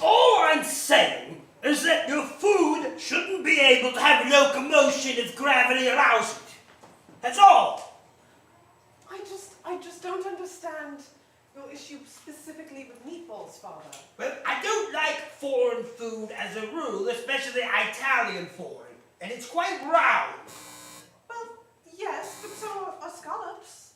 All I'm saying is that your food shouldn't be able to have locomotion if gravity allows it. That's all. I just don't understand your issue specifically with meatballs, Father. Well, I don't like foreign food as a rule, especially Italian foreign, and it's quite round. Well, yes, but so are scallops.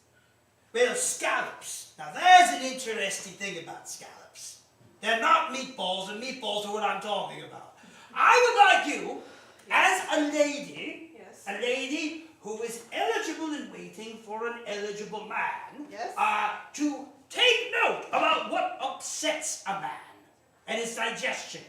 Well, scallops. Now there's an interesting thing about scallops. They're not meatballs, and meatballs are what I'm talking about. I would like you, as a lady, a lady who is eligible and waiting for an eligible man, to take note about what upsets a man and his digestion.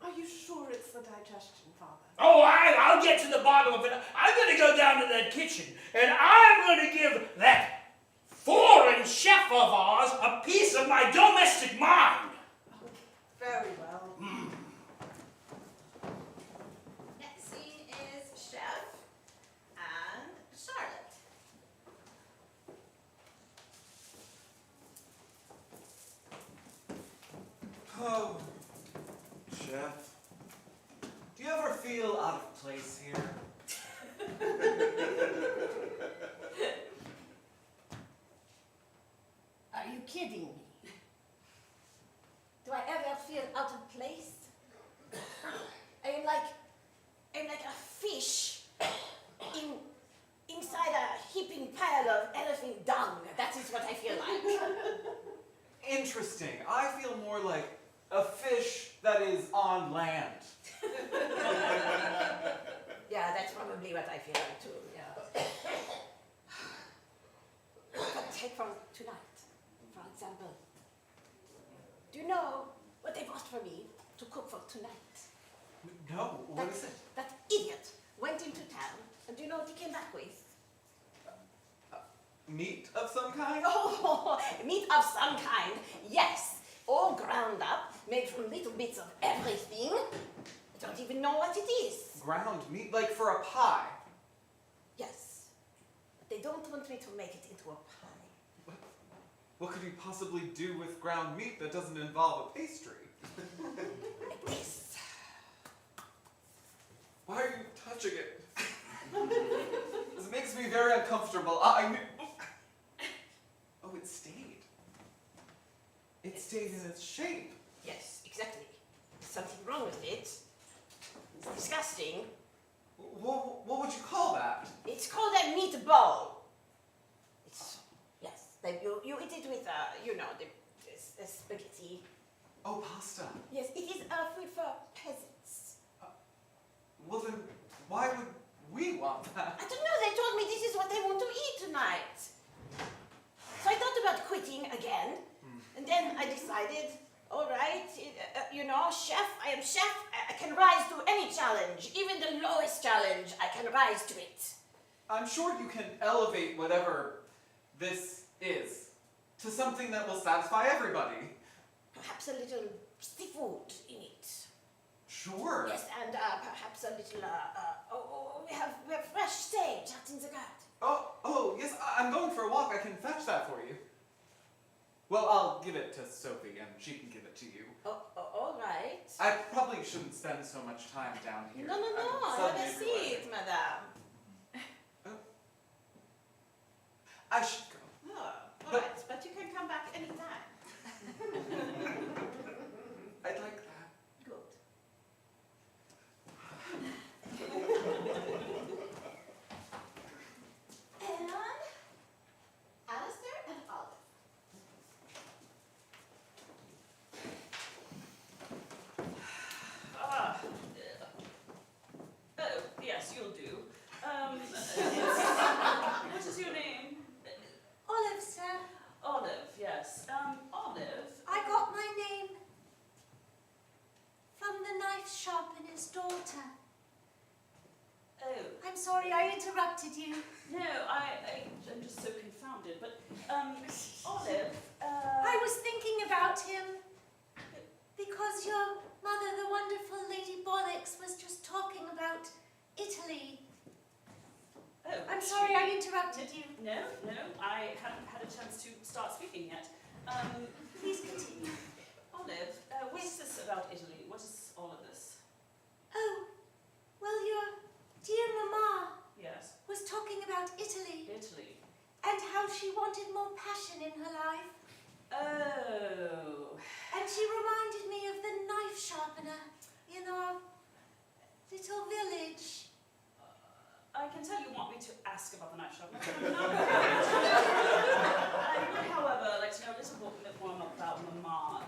Are you sure it's the digestion, Father? Oh, I'll get to the bottom of it. I'm going to go down to that kitchen, and I'm going to give that foreign chef of ours a piece of my domestic mind. Oh, very well. Next scene is Chef and Charlotte. Oh, Chef, do you ever feel out of place here? Are you kidding me? Do I ever feel out of place? I'm like a fish inside a heaping pile of elephant dung. That is what I feel like. Interesting. I feel more like a fish that is on land. Yeah, that's probably what I feel like too, yeah. But take from tonight, for example. Do you know what they bought for me to cook for tonight? No, what is it? That idiot went into town, and do you know what he came back with? Meat of some kind? Oh, meat of some kind, yes. All ground up, made from little bits of everything. I don't even know what it is. ground meat, like for a pie. Yes. But they don't want me to make it into a pie. What could you possibly do with ground meat that doesn't involve a pastry? Like this. Why are you touching it? This makes me very uncomfortable. Oh, it stayed. It stayed in its shape. Yes, exactly. There's something wrong with it. It's disgusting. What would you call that? It's called a meatball. It's, yes, like you eat it with, the spaghetti. Oh, pasta. Yes, it is food for peasants. Well then, why would we want that? I don't know, they told me this is what they want to eat tonight. So I thought about quitting again, and then I decided, all right, chef, I am chef, I can rise to any challenge, even the lowest challenge, I can rise to it. I'm sure you can elevate whatever this is to something that will satisfy everybody. Perhaps a little seafood in it. Sure. Yes, and perhaps a little, we have fresh sage out in the garden. Oh, yes, I'm going for a walk. I can fetch that for you. Well, I'll give it to Sophie and she can give it to you. All right. I probably shouldn't spend so much time down here. No, I'm have suddenly a seat, realizing- madame. I should go. Oh, all right, but you can come back anytime. I'd like that. Good. And Alistair and Olive. Oh, yes, you'll do. What is your name? Olive, sir. Olive, yes. Olive. I got my name from the knife sharpener's daughter. Oh, I'm sorry I interrupted you. no, I'm just so confounded, but, Olive, I was thinking about him because your mother, the wonderful Lady Bollix, was just talking about Italy. oh, I'm sorry I interrupted you. No, I haven't had a chance to start speaking yet. Please continue. Olive, what is this about Italy? What is all of this? Oh, well, your dear Mamma Yes, was talking about Italy Italy. and how she wanted more passion in her life. Oh, And she reminded me of the knife sharpener in our little village. I can tell you want me to ask about the knife shop. I would, however, like to know a little bit more about Mama.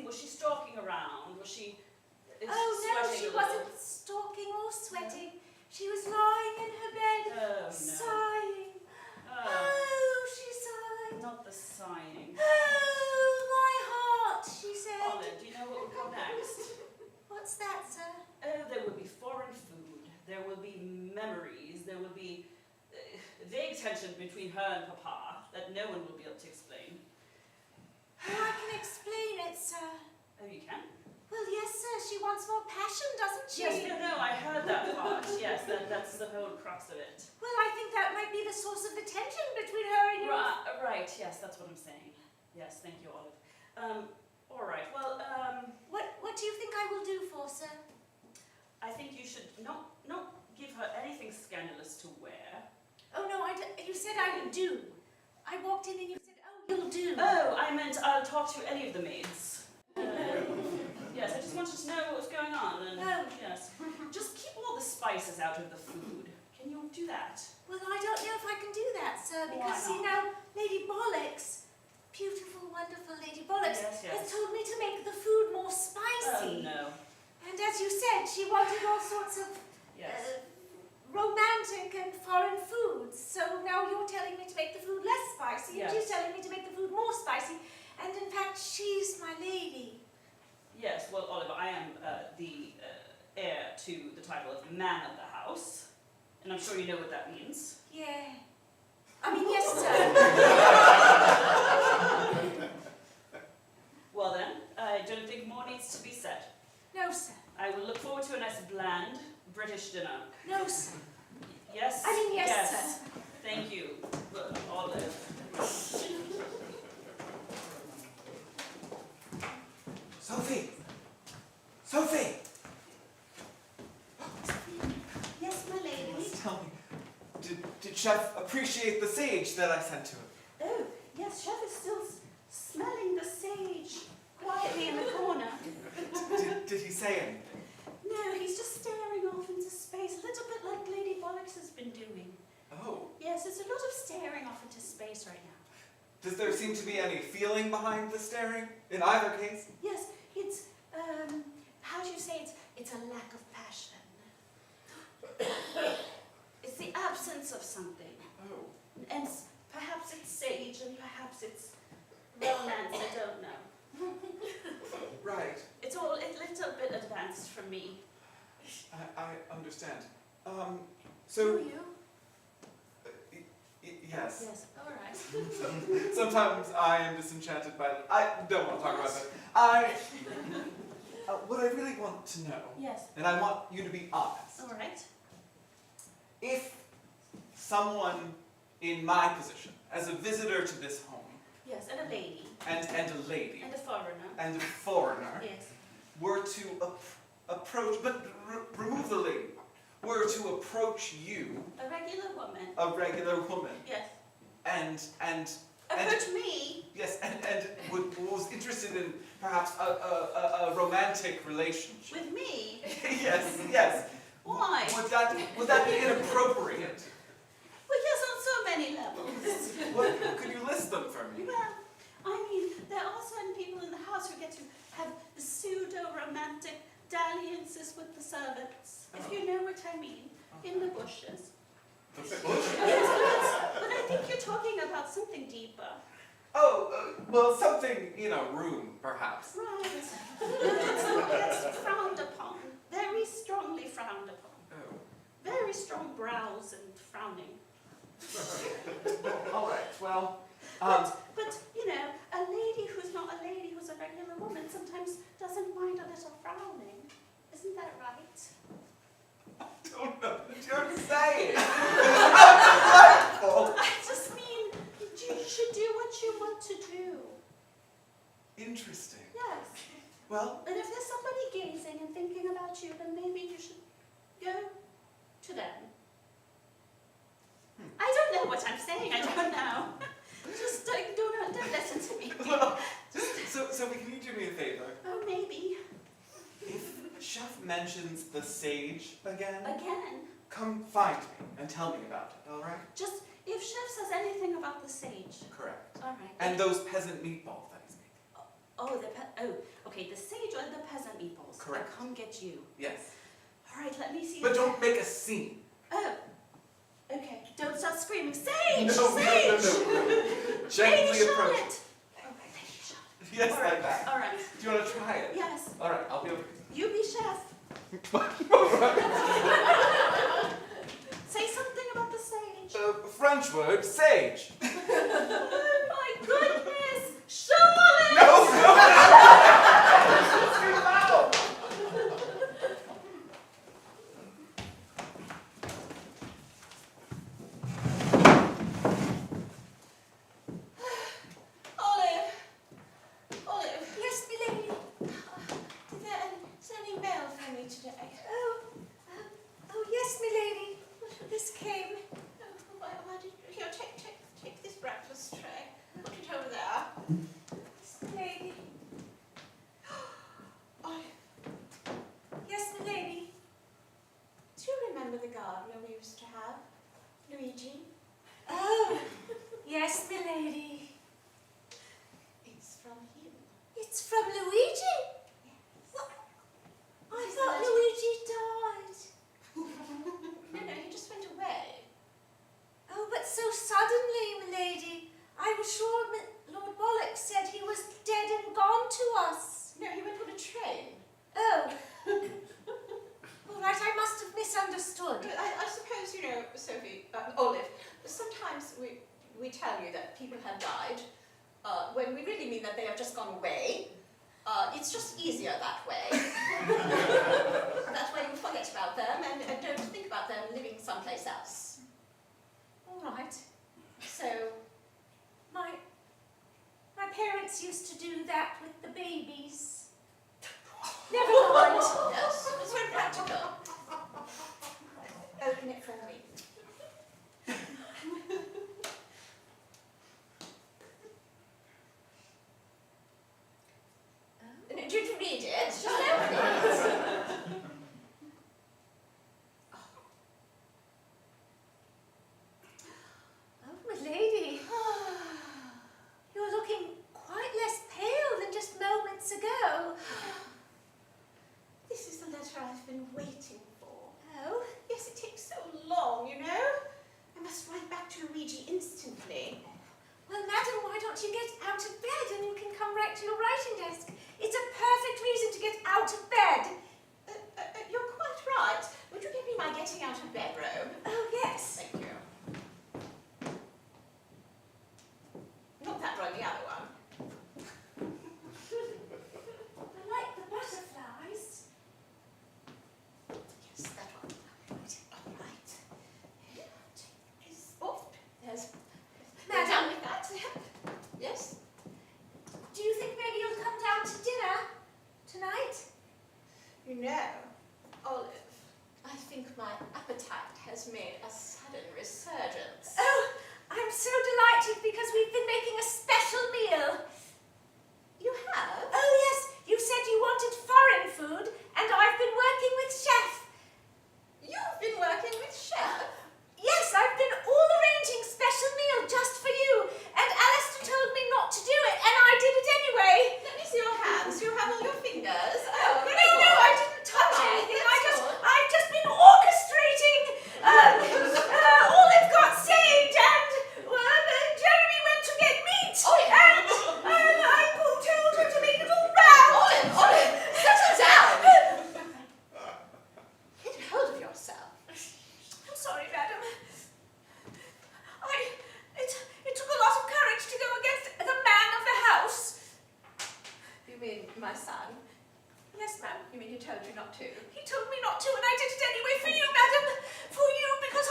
Was she stalking around? Was she Oh no, sweating she a little? wasn't stalking or sweating. She was lying in her bed, Oh, no. sighing. Oh, Oh, she sighed. not the sighing. Oh, my heart, she said. Olive, do you know what will come next? What's that, sir? Oh, there will be foreign food. There will be memories. There will be vague tension between her and Papa that no one will be able to explain. Oh, I can explain it, sir. Oh, you can? Well, yes, sir, she wants more passion, doesn't she? Yes, no, I heard that part. Yes, that's the whole crux of it. Well, I think that might be the source of the tension between her and you. Right, yes, that's what I'm saying. Yes, thank you, Olive. All right, well, What do you think I will do for, sir? I think you should not give her anything scandalous to wear. Oh, no, you said I would do. I walked in and you said, oh, you'll do. Oh, I meant I'll talk to any of the maids. Yes, I just wanted to know what was going on. And, Oh. yes. Just keep all the spices out of the food. Can you do that? Well, I don't know if I can do that, sir, Why because, you not? know, Lady Bollix, beautiful, wonderful Lady Bollix, Yes, yes. has told me to make the food more Oh, spicy. no. And as you said, she wanted all sorts of Yes. romantic and foreign foods. So now you're telling me to make the food less spicy, and Yes. she's telling me to make the food more spicy. And in fact, she's my lady. Yes, well, Oliver, I am the heir to the title of man of the house. And I'm sure you know what that means. Yeah. I mean, yes, sir. Well then, I don't think more needs to be said. No, sir. I will look forward to a nice bland British appreciate the sage that I sent to him. Oh, yes, Chef is still smelling the sage quietly in the corner. Did he say anything? No, he's just staring off into space, a little bit like Lady Bollix has been doing. Oh. Yes, there's a lot of staring off into space right now. Does there seem to be any feeling behind the staring in either case? Yes, it's, how do you say it? It's a lack of passion. It's the absence of something. Oh. And perhaps it's sage and perhaps it's romance, I don't know. Right. It's all a little bit advanced for me. I understand. Do So, you? yes. Yes, all right. Sometimes I am disenchanted by. I don't want to talk about that. What I really want to know, Yes, and I want you to be honest. all right. If someone in my position, as a visitor to this home, Yes, and a lady. and a lady, And a foreigner. and a foreigner, Yes. were to approach, but remove the lady, were to approach you, A regular woman. a regular woman, Yes. and Approach me. yes, and was interested in perhaps a romantic relationship. With me. Yes, yes. Why? Would that be inappropriate? Well, yes, on so many levels. What, could you list them for me? Well, I mean, there are certain people in the house who get to have the pseudo-romantic dalliances with the servants, if you know what I mean, in the bushes. Yes, but I think you're talking about something deeper. Oh, well, something in a room, perhaps. Right. That's frowned upon. Very strongly frowned upon. Oh. Very strong brows and frowning. All right. Well, But, you know, a lady who's not a lady, who's a regular woman, sometimes doesn't mind a little frowning. Isn't that right? I don't know what you're saying. How delightful. I just mean, you should do what you want to do. Interesting. Yes. Well, And if there's somebody gazing and thinking about you, then maybe you should go to them. I don't know what I'm saying, I don't know. Just don't listen to me. well, so can you do me a favor? Oh, maybe. If Chef mentions the sage again, come find me and tell me about it. All right? Just, if Chef says anything about the sage. Correct. All right. And those peasant meatballs that he's making. Okay, the sage or the peasant meatballs. Correct. I'll come get you. Yes. All right, let me see. But don't make a scene. Oh, okay. Don't start screaming, sage! No. Sage! Gently Lady approach. Charlotte! Oh, Lady Charlotte. Yes, All like right, that. all right. Do you want to try it? Yes. All right, I'll be over. You be chef. Say something about the sage. French word, sage. Oh my goodness! Charlotte! No! Too loud. Olive. Yes, milady. Is there any mail for me today? Oh, yes, milady. This came. Oh, why did you here? Take this breakfast tray. Put it over there. Yes, milady. Olive, Yes, milady. do you remember the gardener we used to have, Luigi? Oh, yes, milady. It's from him. It's from Luigi. What? I Isn't thought that- Luigi died. No, he just went away. Oh, but so suddenly, milady. I was sure Lord Bollix said he was dead and gone to us. No, he went on a train. Oh. All right, I must have misunderstood. I suppose, you know, Sophie, Olive, sometimes we tell you that people have died when we really mean that they have just gone away. It's just easier that way. That way you forget about them and don't think about them living someplace else. All right. So, my parents used to do that with the babies. Never mind. Yes, it's very practical. Open it for me. son. Yes, ma'am. You mean he told you not to? He told me not to, and I did it anyway for you, madam. For you, because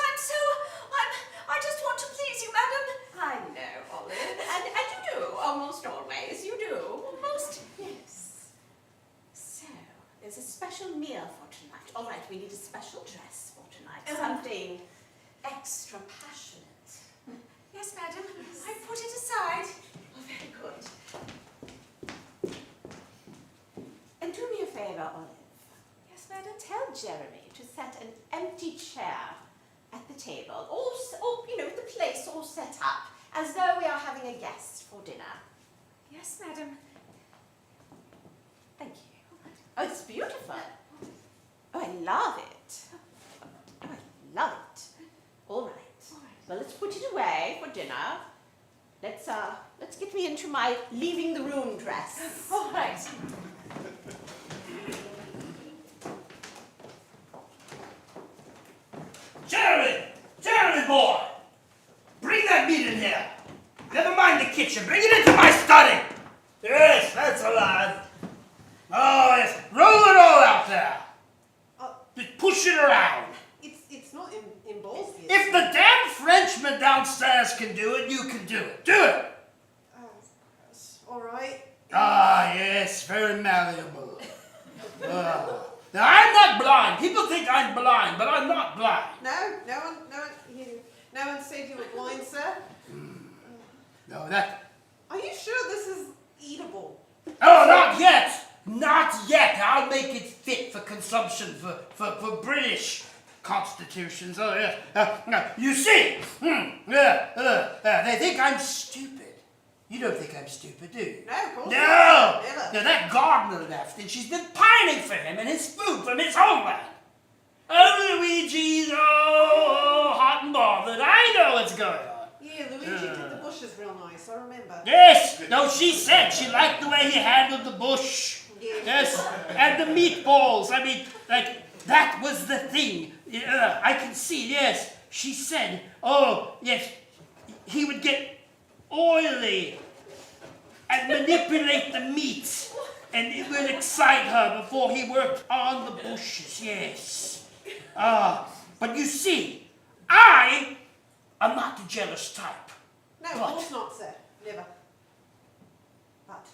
I just want to please you, madam. I know, Olive. And you do, almost always. You do. Almost. Yes. So, there's a special meal for tonight. All right, we need a special dress for tonight. Something extra passionate. Yes, madam. I put it aside. Oh, very good. And do me a favour, Olive. Yes, madam. Tell Jeremy to set an empty chair at the table, all the place all set up, as though we are having a guest for dinner. Yes, madam. Thank you. Oh, it's beautiful. Oh, I love it. Oh, I love it. All right. Well, let's put it away for dinner. Let's get me into my leaving the room dress. All right. Jeremy boy! Bring that meat in here. Never mind the kitchen. Bring it into my study. Yes, that's alive. Oh, yes. Roll it all out there. Just push it around. It's not in balls yet. If the damn Frenchman downstairs can do it, you can do it. Do it. All right. Ah, yes, very malleable. Now, I'm not blind. People think I'm blind, but I'm not blind. No one said you were blind, sir. No, that... Are you sure this is eatable? Oh, not yet. Not yet. I'll make it fit for consumption for British constitutions. Oh, yes. You see, they think I'm stupid. You don't think I'm stupid, do you? No, of course No! not. Never. Now, that gardener left, and she's been pining for him and his food from his homeland. Oh, Luigi's hot and bothered. I know what's going on. Yeah, Luigi did the bushes real nice, I remember. Yes! No, she said she liked the way he handled the bush. Yeah. Yes, and the meatballs. I mean, like, that was the thing. I can see, yes. She said, oh, yes, he would get oily and manipulate the meat, and it would excite her before he worked on the bushes, yes. But you see, I am not the jealous type. No, of But- course not, sir. Never. But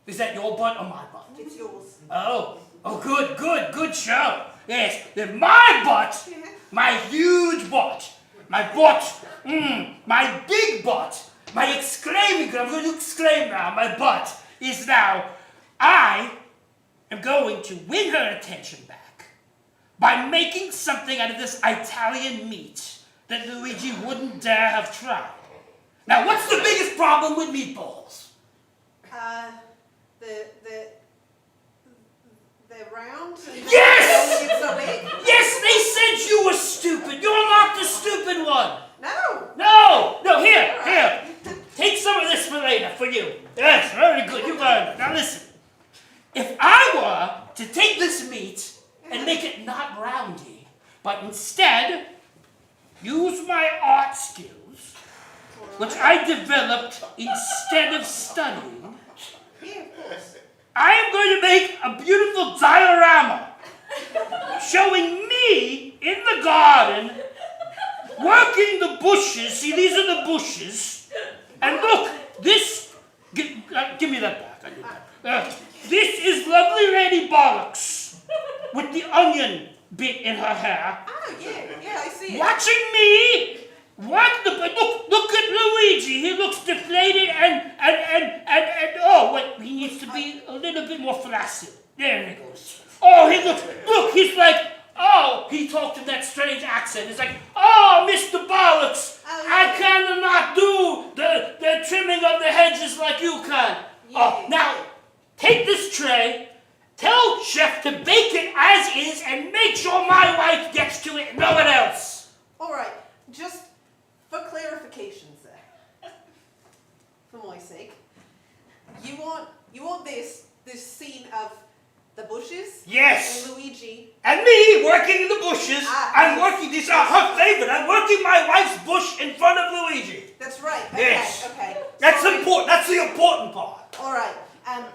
Is that your butt or my butt? it's yours. Oh, good show. Yes, then my butt, my huge butt, my big butt, my exclaiming, I'm going to exclaim now, my butt is now, I am going to win her attention back by making something out of this Italian meat that Luigi wouldn't dare have tried. Now, what's the biggest problem with meatballs? They're round. And Yes! It's so big. Yes, they said you were stupid. You're not the stupid one. No. Here. Take some of this for later, for you. Yes, very good. You learned it. Now listen. If I were to take this meat and make it not roundy, but instead use my art skills, which I developed instead of studying, Yeah, of course. I am going to make a beautiful diorama showing me in the garden working the bushes. See, these are the bushes. And look, this... give me that back. I need that. This is lovely Lady Bollix with the onion bit in her hair. Oh, yeah, I see it. Watching me. Look at Luigi. He looks deflated and oh wait, he needs to be a little bit more flaccid. There he goes. Oh, he's like, oh, he talked in that strange accent. It's like, oh, Mr. Bollix, I cannot do the trimming of the hedges like you can. Oh, now, take this tray, tell Chef to bake it as is, and make sure my wife gets to it and no one else. All right, just for clarification, sir, for my sake, you want this scene of the bushes? Yes. And Luigi. And me working in the bushes. I'm Yes. working, these are her favorite. I'm working my wife's bush in front of Luigi. That's right. Okay, Yes. okay. That's Sorry. important. That's the important part. All right, and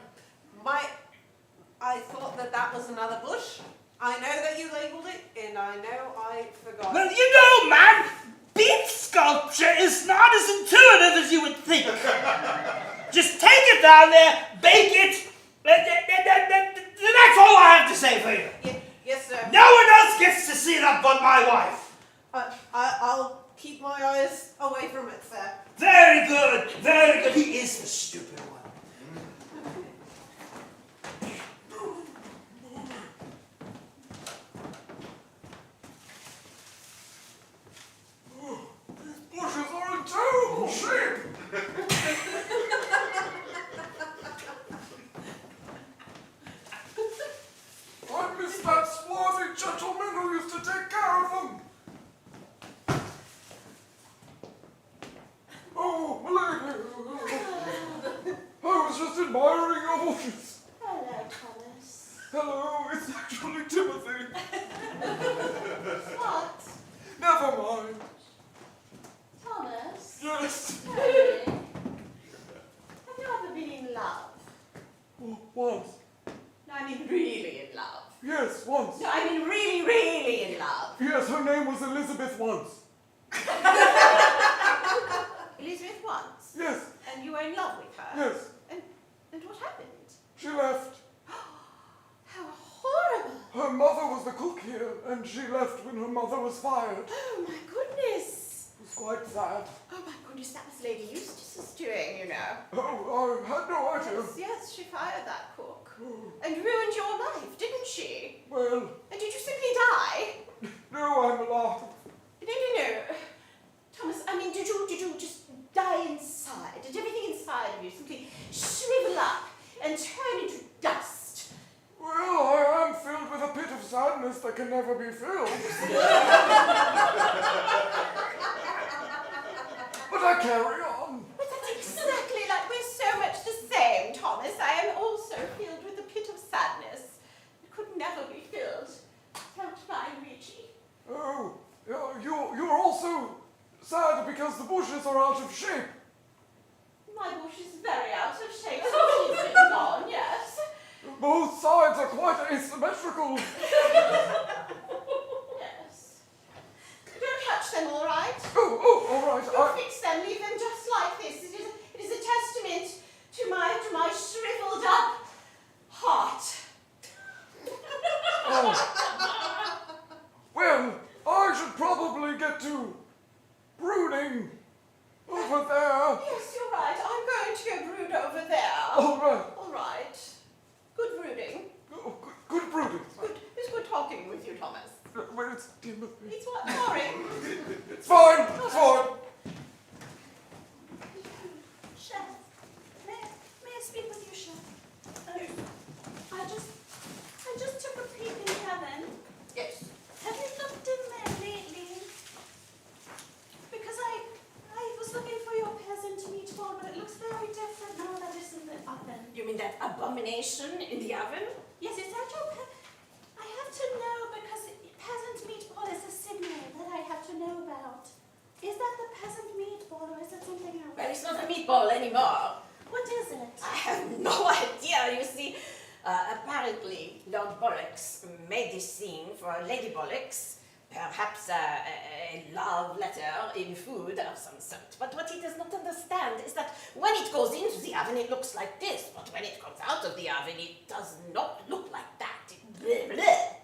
down there, bake it. That's all I have to say for you. Yes, sir. No one else gets to see that but my wife. I'll keep my eyes away from it, sir. Very good, very good. He is the stupid one. Bushes are in terrible shape. I miss that swarthy gentleman who used to take care of them. Oh, milady. I was just admiring your bushes. Hello, Thomas. Hello, it's actually Timothy. What? Never mind. Thomas? Yes. Really? Have you ever been in love? Once. No, I mean really in love. Yes, once. No, I mean really, really in love. Yes, her name was Elizabeth once. Elizabeth once? Yes, And you were in love with her? yes. And what happened? She left. How horrible! Her mother was the cook here, and she left when her mother was fired. Oh my goodness! It was quite sad. Oh my goodness, that was Lady Eustace's doing, you know. Oh, I had no idea. Yes, she fired that cook. And ruined your life, didn't she? Well, And did you simply die? no, I'm alive. No. Thomas, I mean, did you just die inside? Did everything inside of you simply shrivel up and turn into dust? Well, I am filled with a pit of sadness that can never be filled. But I carry on. But that's exactly like we're so much the same, Thomas. I am also filled with a pit of sadness. It could never be filled. Don't mind, Richie. Oh, you're also sad because the bushes are out of shape. My bush is very out of shape since you've been gone, yes. Both sides are quite asymmetrical. Yes. Don't touch them, all right? Oh, all right. Don't fix them, leave them just like this. It is a testament to my shriveled up heart. Oh. Well, I should probably get to brooding over there. Yes, you're right. I'm going to go brood over there. All right. All right. Good brooding. Oh, good brooding. It's good talking with you, Thomas. Where's Timothy? It's what? Sorry. It's fine. It's fine. Chef, may I speak with you, Chef? I just took a peek in heaven. Yes. Have you looked in there lately? Because I was looking for your peasant meatball, but it looks very different now that it's in the oven. You mean that abomination in the oven? Yes, is that your I have to know because peasant meatball is a signal that I have to know about. Is that the peasant meatball or is it something else? Well, it's not a meatball anymore. What is it? I have no idea. You see, apparently Lord Bollix made this scene for Lady Bollix, perhaps a love letter in food of some sort. But what he does not understand is that when it goes into the oven, it looks like this. But when it comes out of the oven, it does not look like that. It bleh, bleh.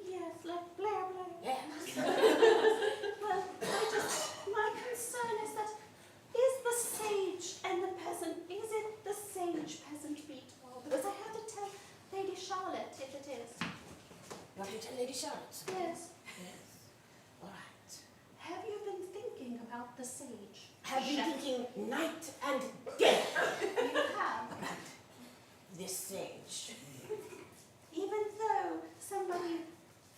Yes, like Blair Blair. Yes. Well, my concern is that is the sage and the peasant, is it the sage peasant meatball? Because I have to tell Lady Charlotte if it is. You want to tell Lady Charlotte? Yes. Yes. All right. Have you been thinking about the sage? Have you Chef? thinking night and day You have. about this sage? Even though somebody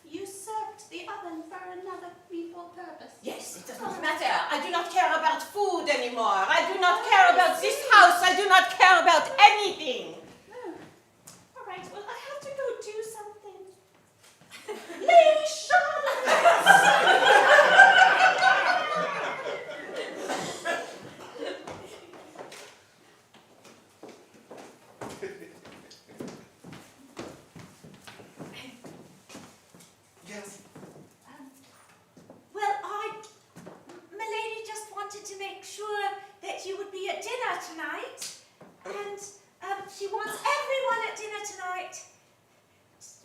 usurped the oven for another meatball purpose. Yes, it does not matter. I do not care about food anymore. I do not care about this house. I do not care about anything. Oh. All right, well, I have to go do something. Lady Charlotte! Yes. Well, Milady just wanted to make sure that you would be at dinner tonight. And she wants everyone at dinner tonight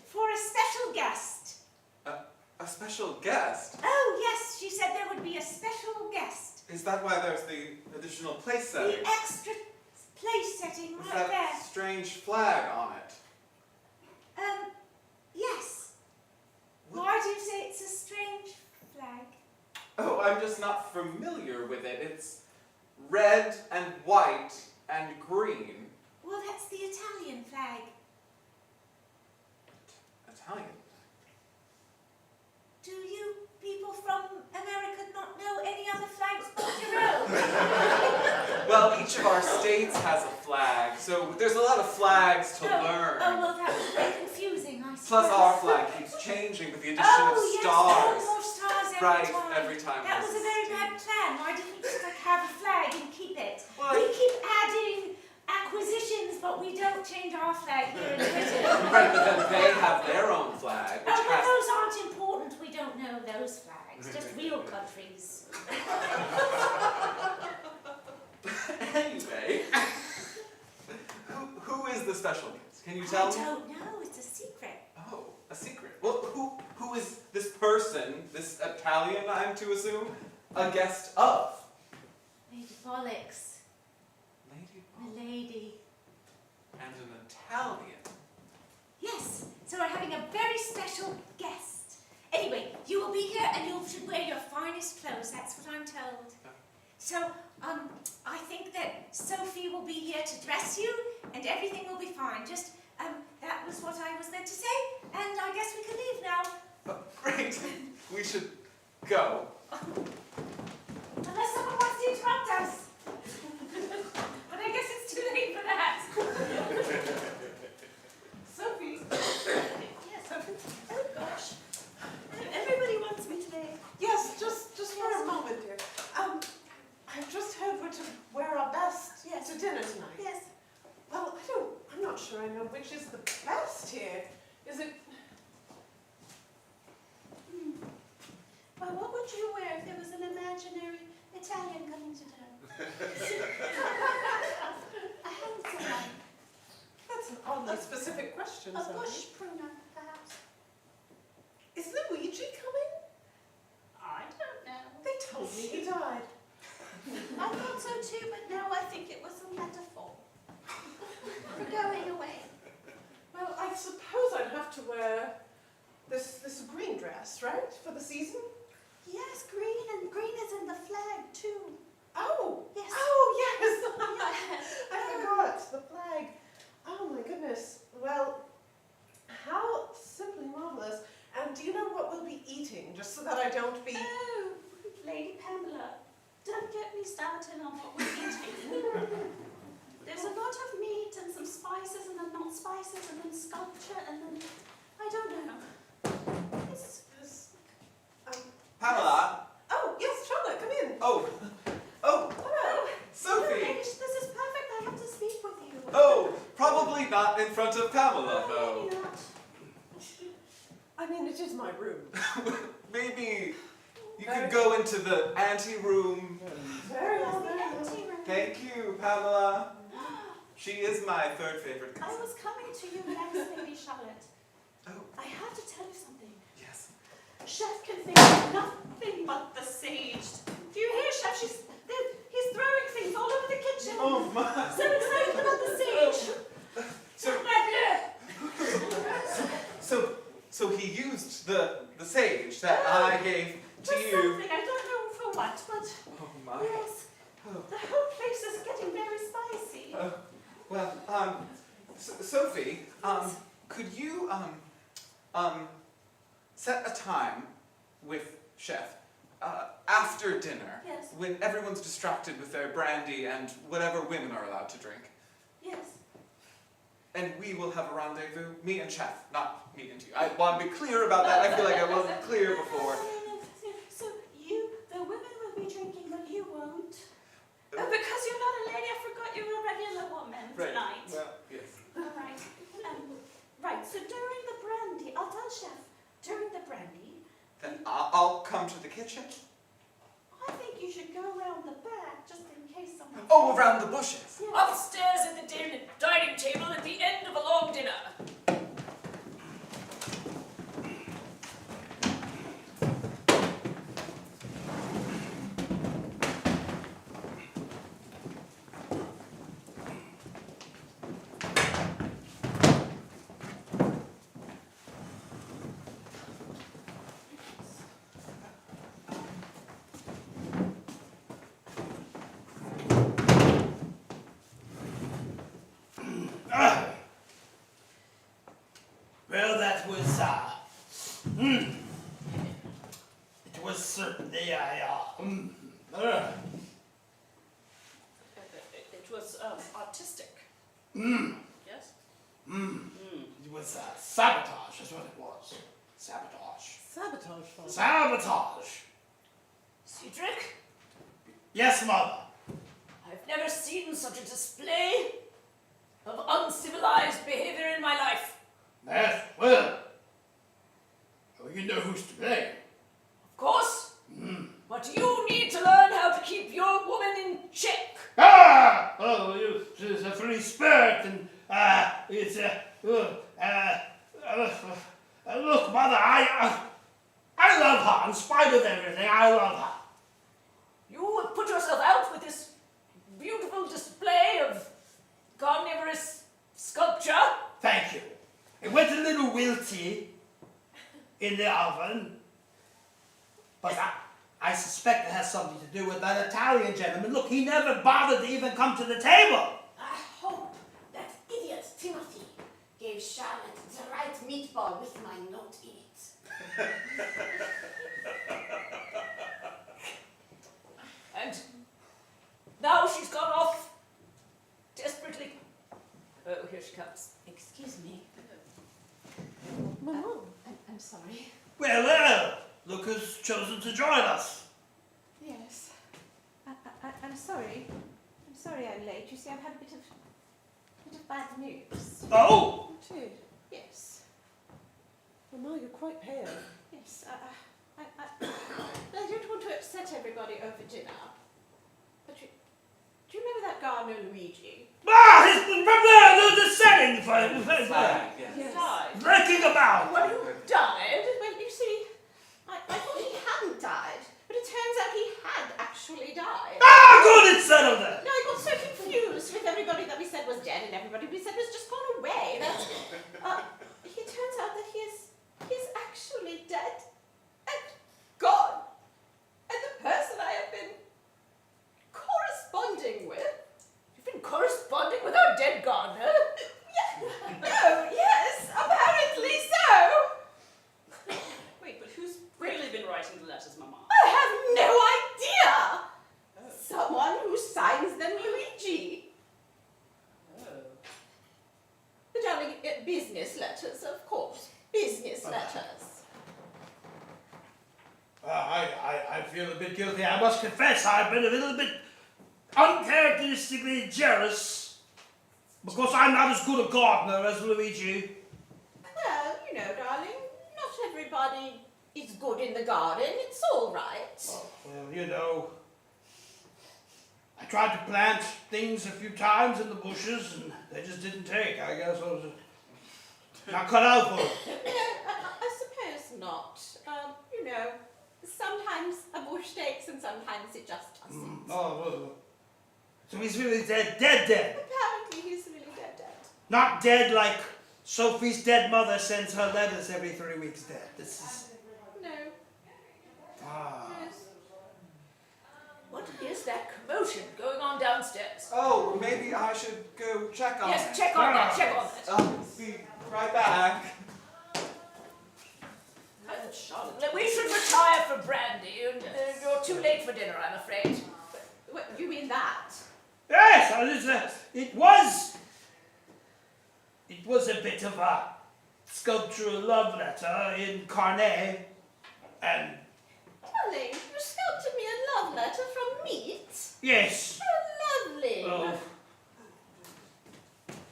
for a special guest. A special guest? Oh, yes, she said there would be a special guest. Is that why there's the additional place setting? The extra place setting With right that there. strange flag on it? Yes. Why do you say it's a strange flag? Oh, I'm just not familiar with it. It's red and white and green. Well, that's the Italian flag. Italian. Do you people from America not know any other flags but your own? Well, each of our states has a flag, so there's a lot of flags to learn. Oh, well, that was very confusing, I suppose. Plus, our flag keeps changing with the addition Oh, of yes, stars. more stars every Right, time. every time. That was a very bad plan. Why didn't we just have a flag and keep it? Well, We keep adding acquisitions, but we don't change our flag here in Britain. Right, but then they have their own flag, which Oh, but has... those aren't important. We don't know those flags. Just real countries. Anyway, who is the special guest? Can you tell me? I don't know. It's a secret. Oh, a secret. Well, who is this person, this Italian, I'm to assume, a guest of? Lady Bollix. Lady A lady. and an Italian. Yes. So we're having a very special guest. Anyway, you will be here and you should wear your finest clothes. That's what I'm told. So, I think that Sophie will be here to dress you and everything will be fine. Just, that was what I was meant to say, and I guess we can leave now. Oh, great. We should go. Unless someone wants to interrupt us. But I guess it's too late for that. Sophie. Yes. Oh gosh. Everybody wants me today. Yes, just for a moment, dear. I've just heard we're to wear our best Yes. to dinner tonight. Yes. Well, I'm not sure I know which is the best here. Is it? Well, what would you wear if there was an imaginary Italian coming to dinner? A handsome one. That's an oddly specific question, A Sophie. bush pruner, perhaps. Is Luigi coming? I don't know. They told me he died. I thought so too, but no, I think it was a metaphor for going away. Well, I suppose I'd have to wear this green dress, right, for the season? Yes, green, and green is in the flag too. Oh! Yes. Oh, yes! Yes. I forgot, the flag. Oh my goodness. Well, how simply marvelous. And do you know what we'll be eating, just so that I don't be... Oh, Lady Pamela, don't get me started on what we're eating. There's a lot of meat and some spices and then not spices and then sculpture and then... I don't know. It's... Pamela? Oh, yes, Charlotte, come in. Oh, Oh, Sophie! this is perfect. I have to speak with you. Oh, probably not in front of Pamela, though. Maybe not. I mean, it is my room. Maybe you could go into the ante-room. Very Yes, well, the very well. empty room. Thank you, Pamela. She is my third favorite I cousin. was coming to you next, Lady Charlotte. Oh, I have to tell you something. yes. Chef can think of nothing but the sage. Do you hear, Chef? He's throwing things all over the kitchen. Oh, my. So excited about the sage. So he used the sage that I gave to Just you. something. I don't know for what, but Oh, my. yes. Oh. The whole place is getting very spicy. Well, Sophie, could you, set a time with Chef, after dinner, Yes. when everyone's distracted with their brandy and whatever women are allowed to drink, Yes. and we will have a rendezvous, me and Chef, not me and you. I want to be clear about that. I feel like I wasn't clear before. So the women will be drinking, but you won't. Because you're not a lady, I forgot you're a regular woman tonight. Well, yes. All right. Right, so during the brandy, I'll tell Chef, during the brandy, Then I'll come to the kitchen. I think you should go around the back just in case someone... Oh, around the bushes. Yes. Upstairs at the It was certainly It was artistic. Yes? It was sabotage, is what it was. Sabotage. Sabotage, Father. Sabotage. Cedric, Yes, Mother. I've never seen such a display of uncivilized behavior in my life. Yes, well, you know who's to blame. Of course. But you need to learn how to keep your woman in check. She's a free spirit, and it's look, Mother, I love her in spite of everything. I love her. You have put yourself out with this beautiful display of carnivorous sculpture. Thank you. It went a little wilty in the oven, but I suspect it has something to do with that Italian gentleman. Look, he never bothered to even come to the table. I hope that idiot Timothy gave Charlotte the right meatball with my note in it. And now she's gone off desperately. Oh, here she comes. Excuse me. Mama. I'm sorry. Well, look who's chosen to join us. Yes. I'm sorry. I'm sorry I'm late. You see, I've had a bit of bad news. Oh! You did? Yes. Mama, you're quite pale. Yes. I don't want to upset everybody over dinner. But do you remember that gardener Luigi? He's from the setting. Flag, yes. Yes. Died. Lurking about. Well, who died? Well, you see, I thought he hadn't died, but it turns out he had actually died. Good, it's settled then. No, I got so confused with everybody that we said was dead and everybody we said was just gone away. It turns out that he's actually dead and gone. And the person I have been corresponding with. You've been corresponding with our dead gardener? No, yes, apparently so. Wait, but who's really been writing the letters, Mama? I have no idea. Someone who signs them Luigi. The darling, business letters, of course. Business letters. I feel a bit guilty. I must confess I've been a little bit uncharacteristically jealous because I'm not as good a gardener as Luigi. Well, you know, darling, not everybody is good in the garden. It's all right. Well, you know, I tried to plant things a few times in the bushes and they just didn't take. I guess I was not cut out for it. I suppose not. You know, sometimes a bush takes and sometimes it just doesn't. Well. So he's really dead. Apparently he's really dead. Not dead like Sophie's dead mother sends her letters every 3 weeks dead. This is... No. Yes. What is that commotion going on downstairs? Oh, maybe I should go check on it. Yes, check on that, check on that. I'll be right back. We should retire for brandy. You're too late for dinner, I'm afraid. What, you mean that? Yes, it was a bit of a sculptural love letter incarnate, and Darling, you sculpted me a love letter from meat? yes. How lovely. Oh,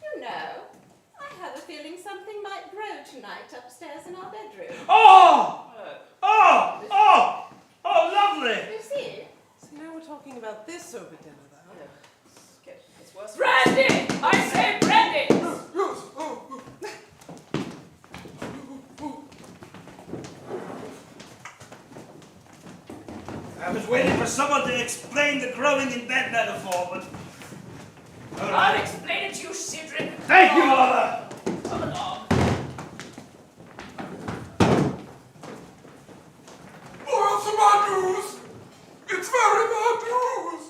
You know, I have a feeling something might grow tonight upstairs in our bedroom. lovely. You see? So now we're talking about this over dinner, though. It's worse. Brandy! I say brandy! I was waiting for someone to explain the growing in bed metaphor, but... I'll explain it to you, Cedric. Thank you, Mother. Come along. Oh, it's bad news! It's very bad news!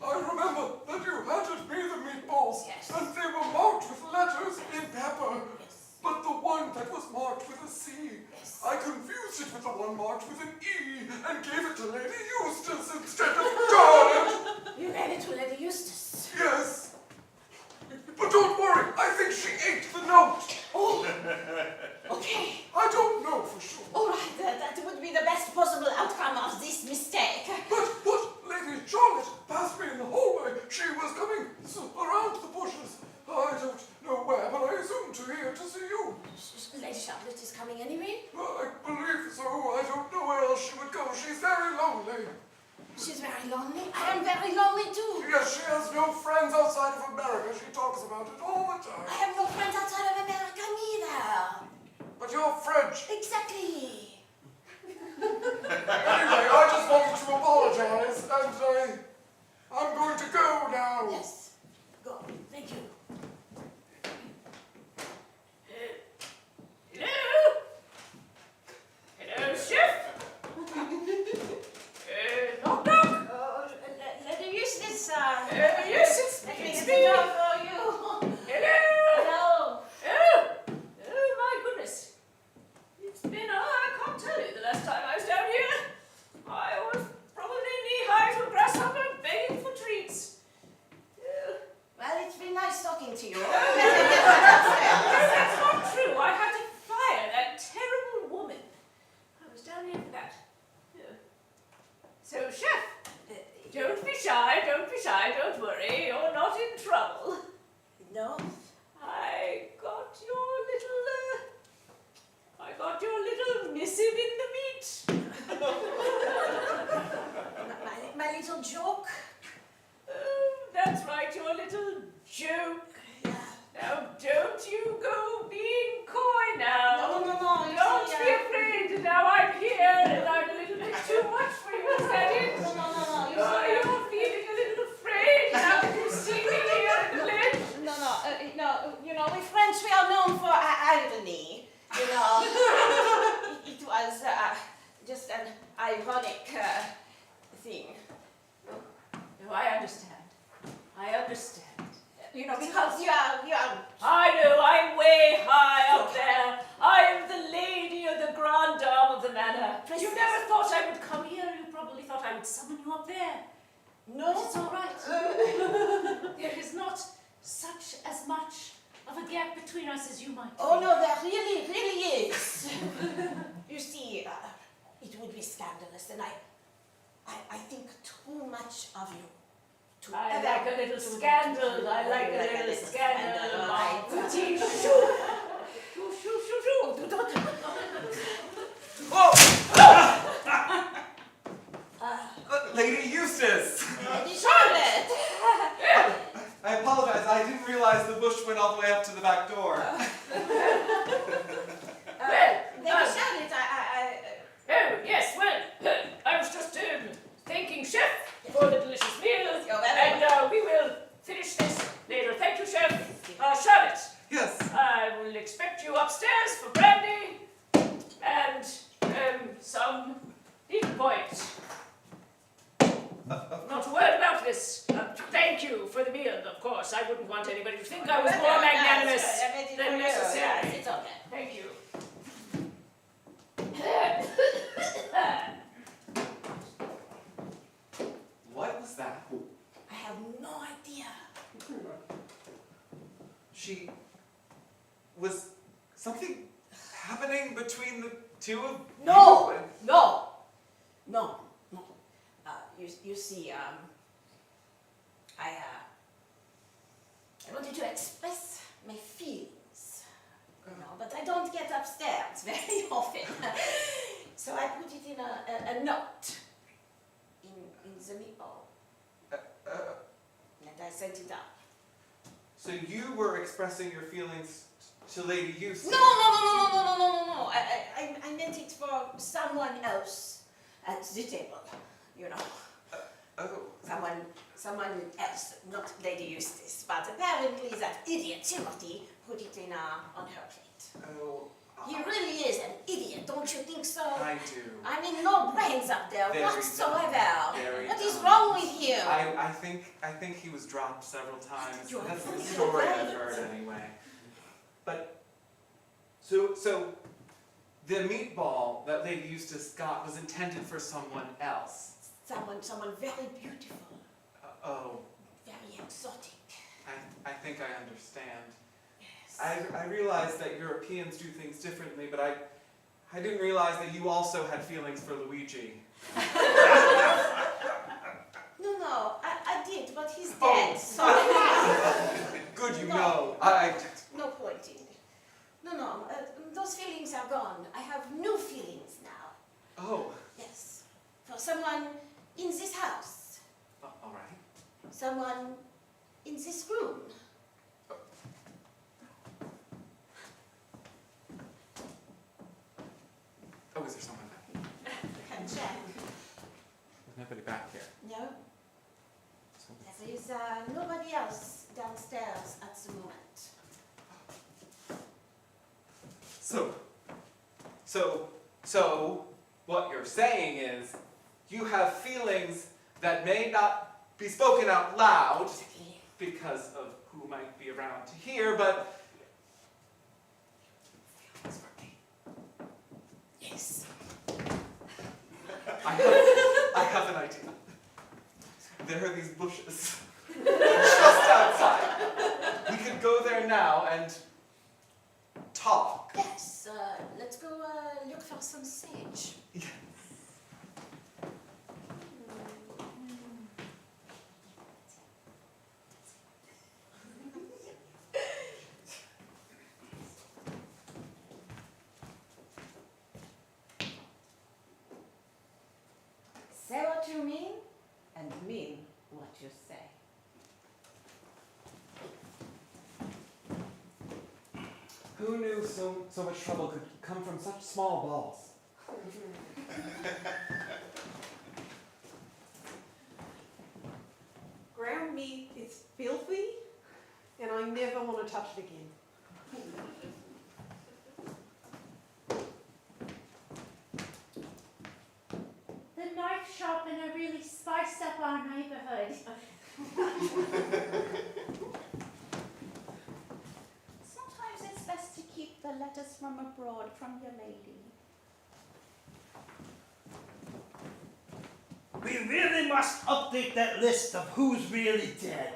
I remember that you handed me the meatballs, Yes. and they were marked with letters in pepper. But the one that was marked with a very lonely. I am very lonely too. Yes, she has no friends outside of America. She talks about it all the I time. have no friends outside of America neither. But you're French. Exactly. Anyway, I just wanted to apologize, and I'm going to go now. Yes. Go. Thank you. Hello? Hello, chef? Knock, knock. Lady Eustace, Yes, let me it's get me. the door for you. Hello? Hello. Oh, my goodness. It's been, I can't tell you the last time I was down here. I was probably knee-high to a grasshopper begging for treats. Well, it's been nice talking to you. No, that's not true. I had to fire that terrible woman. I was down here for that. So, chef, don't be shy, don't worry. You're not in trouble. No? I got your little missive in the meat. My little joke? Oh, that's right, your little joke. Yeah. Now, don't you go being coy now. No. You Don't see, be afraid. Now I'm here and I'm a little bit too much for you, is that it? No. You Oh, see, you're feeling a little afraid now that you see me here in the ledge. No. You know, we French, we are known for irony. You know, it was just an ironic thing. No, I understand. You know, because you are. I know, I'm way high up there. I am the lady or the grand dame of the manor. Princess. You never thought I would come here. You probably thought I would summon you up there. No. But it's all right. There is not such as much of a gap between us as you might Oh think. no, there really is. You see, it would be scandalous, and I think too much of you. I like a little scandal. I like a little scandal. Right. Shoo, shoo, shoo, shoo. Lady Eustace! Lady Charlotte! I apologize, I didn't realize the bush went all the way up to the back door. Lady Charlotte, Oh, yes, well, I was just thanking Chef for the delicious meal, and we will finish this later. Thank you, Chef. Charlotte, Yes. I will expect you upstairs for brandy and some needle point. Not a word about this. Thank you for the meal, of course. I wouldn't want anybody to think I was more magnanimous than necessary. It's okay. Thank you. What was that? I have no idea. Was something happening between the two of you? No. You see, I wanted to express my feelings, you know, but I don't get upstairs very often. So I put it in a note in the meatball, and I sent it up. So you were expressing your feelings to Lady Eustace? No. I meant it for someone else at the table, you know. Oh. Someone else, not Lady Eustace, but apparently that idiot Timothy put it in on her plate. Oh. He really is an idiot, don't you think so? I do. I mean, no brains up there Very whatsoever. dumb. Very What is dumb. wrong with him? I think he was dropped several times. You're That's the right. story I've heard anyway. But so the meatball that Lady Eustace got was intended for someone else. Someone very beautiful, Oh, very exotic. I think I understand. Yes. I realize that Europeans do things differently, but I didn't realize that you also had feelings for Luigi. No, I did, but he's Oh. dead, so Good, you No. know. no point in it. No, those feelings are gone. I have new feelings now. Oh, Yes, for someone in this house. someone in this room. Oh, is there someone back here? I can check. There's nobody back here. No, So, there is nobody else downstairs at the moment. so, what you're saying is, you have feelings that may not be spoken out loud Exactly. because of who might be around to hear, but feelings for me. Yes. I have an idea. There are these bushes just outside. We could go there now and talk. Yes, let's go look for some sage. Yes. Say what you mean, and mean what you say. Who knew so much trouble could come from such small balls? Ground meat is filthy, and I never want to touch it again. The knife sharpener really spiced up our neighborhood. Sometimes it's best to keep the letters from abroad from your lady. We really must update that list of who's really dead.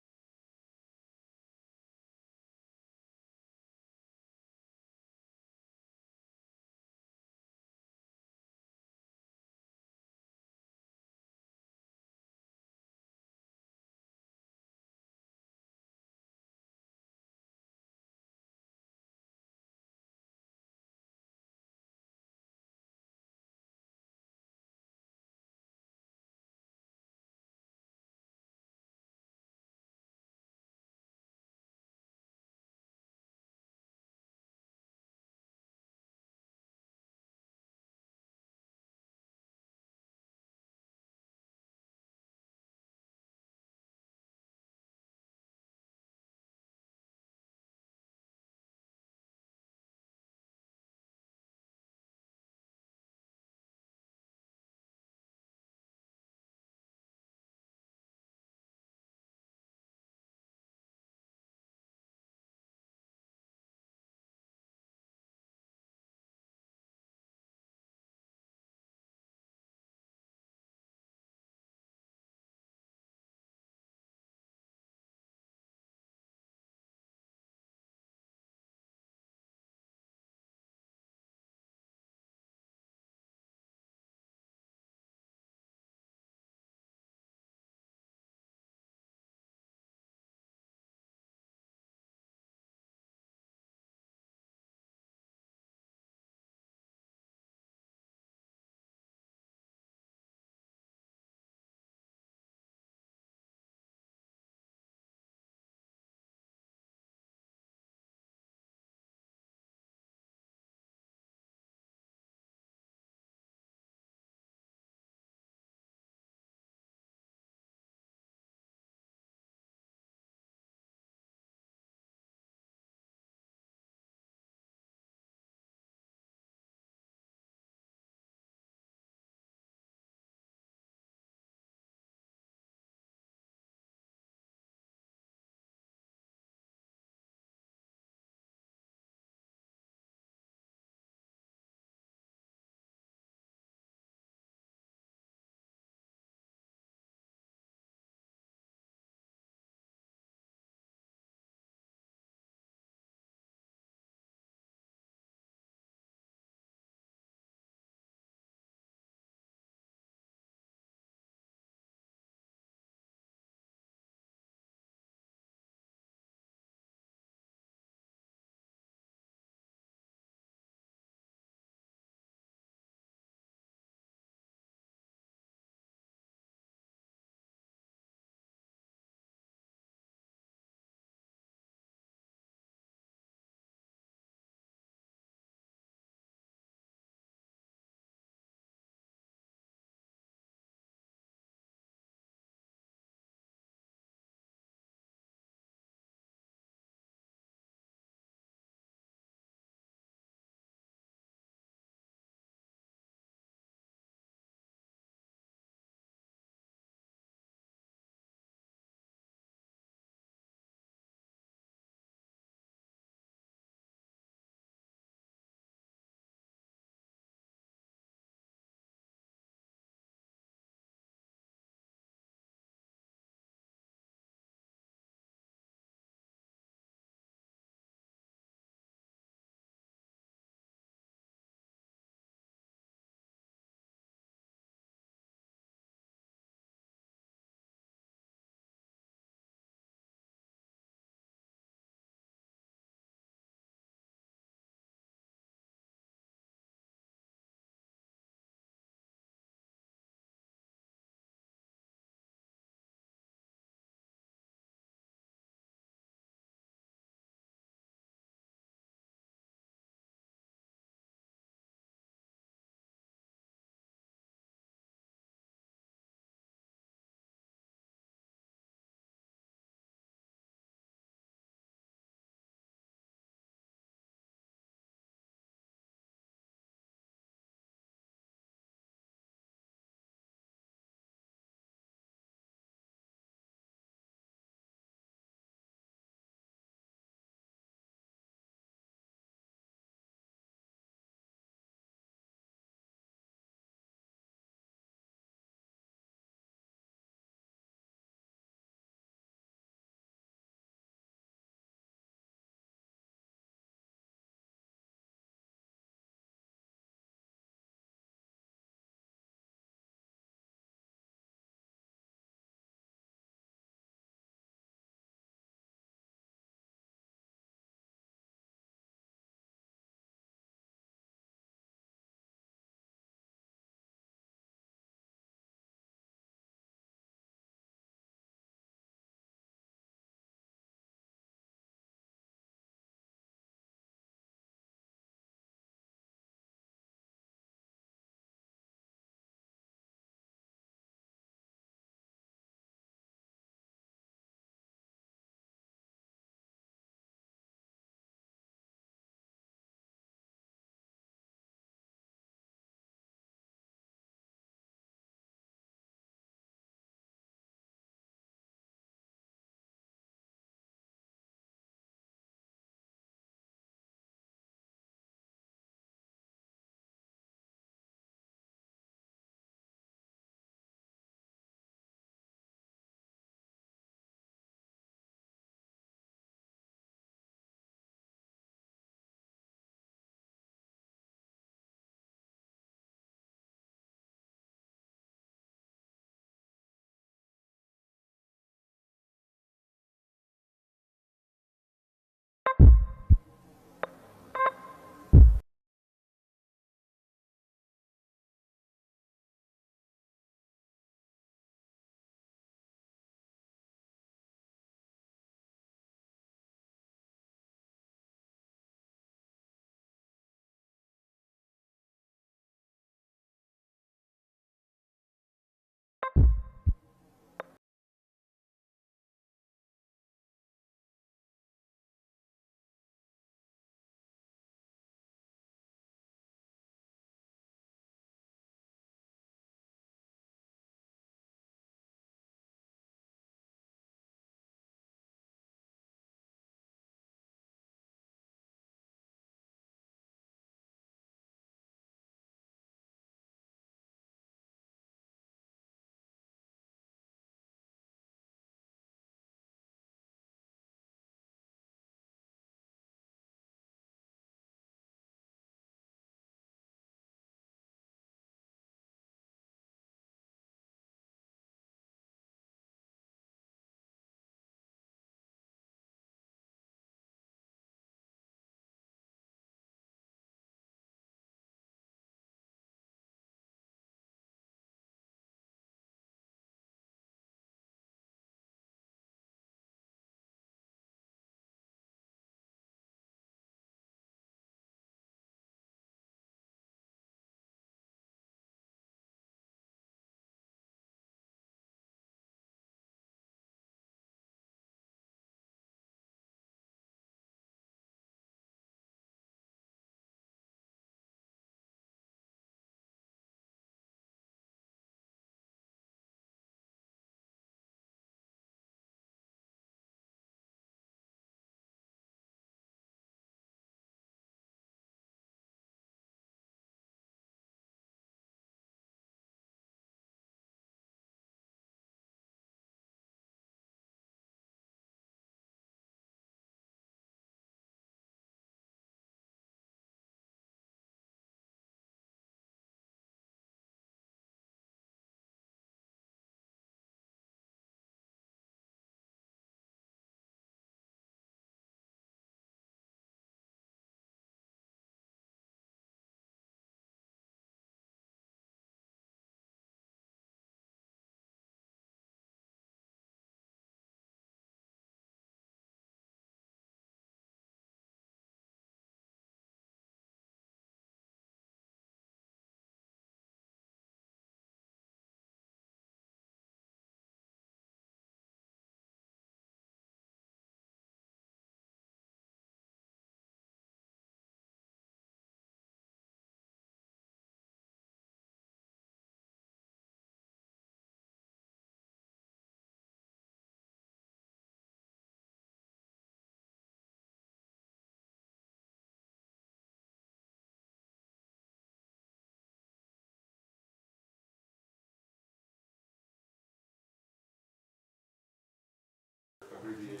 abbreviated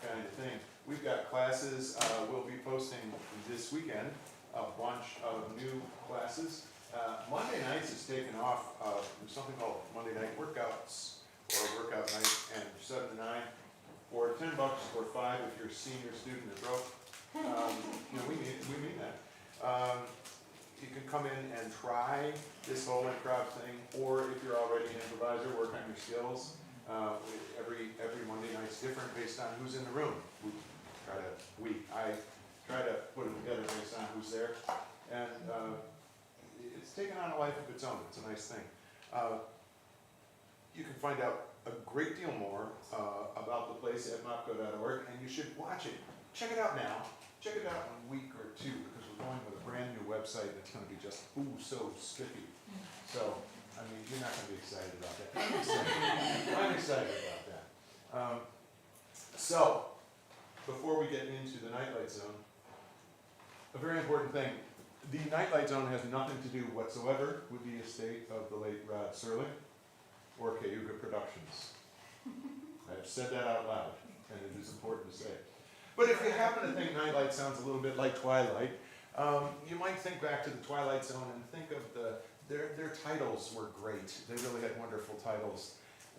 kind of thing. We've got classes, we'll be posting this weekend a bunch of new classes. Monday nights is taken off, there's something called Monday night workouts, or workout night, and 7 to 9, or $10 or $5 if you're a senior student or broke. We mean that. You can come in and try this whole improv thing, or if you're already an improviser, work on your skills. Every Monday night's different based on who's in the room. I try to put it together based on who's there, and it's taken on a life of its own. It's a nice thing. You can find out a great deal more about the place at mopco.org, and you should watch it. Check it out now. Check it out in a week or two, because we're going with a brand new website that's going to be just so spiffy. So, I mean, you're not going to be excited about that. I'm excited about that. So, before we get into the Nightlight Zone, a very important thing. The Nightlight Zone has nothing to do whatsoever with the estate of the late Rod Serling or Cayuga Productions. I've said that out loud, and it is important to say. But if you happen to think Nightlight sounds a little bit like Twilight, you might think back to the Twilight Zone and think of their titles were great. They really had wonderful titles.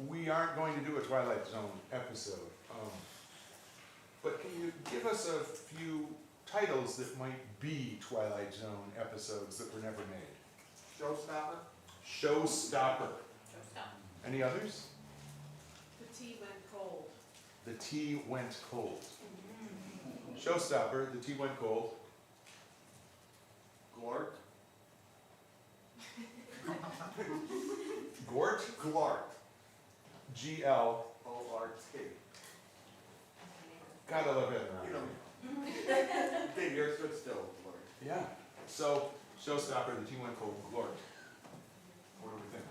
We aren't going to do a Twilight Zone episode, but can you give us a few titles that might be Twilight Zone episodes that were never made? Showstopper? Showstopper. Any others? The tea went cold. The tea went cold. Showstopper, the tea went cold. Glort? Gort? Glart. G-L-O-R-T. Gotta love it around. You know, big ear stood still, Glort. Yeah. So, Showstopper, the tea went cold, Glort. What do we think?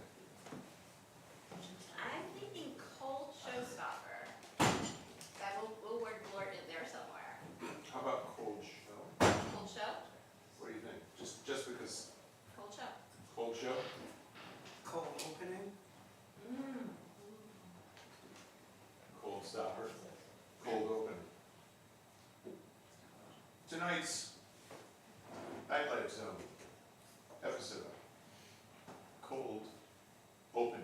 I'm thinking cold showstopper. That we'll word Glort in there somewhere. How about cold show? Cold show? What do you think? Just because Cold show. cold show? Cold opening. Cold stopper. Cold open. Tonight's Nightlight Zone episode. Cold opening.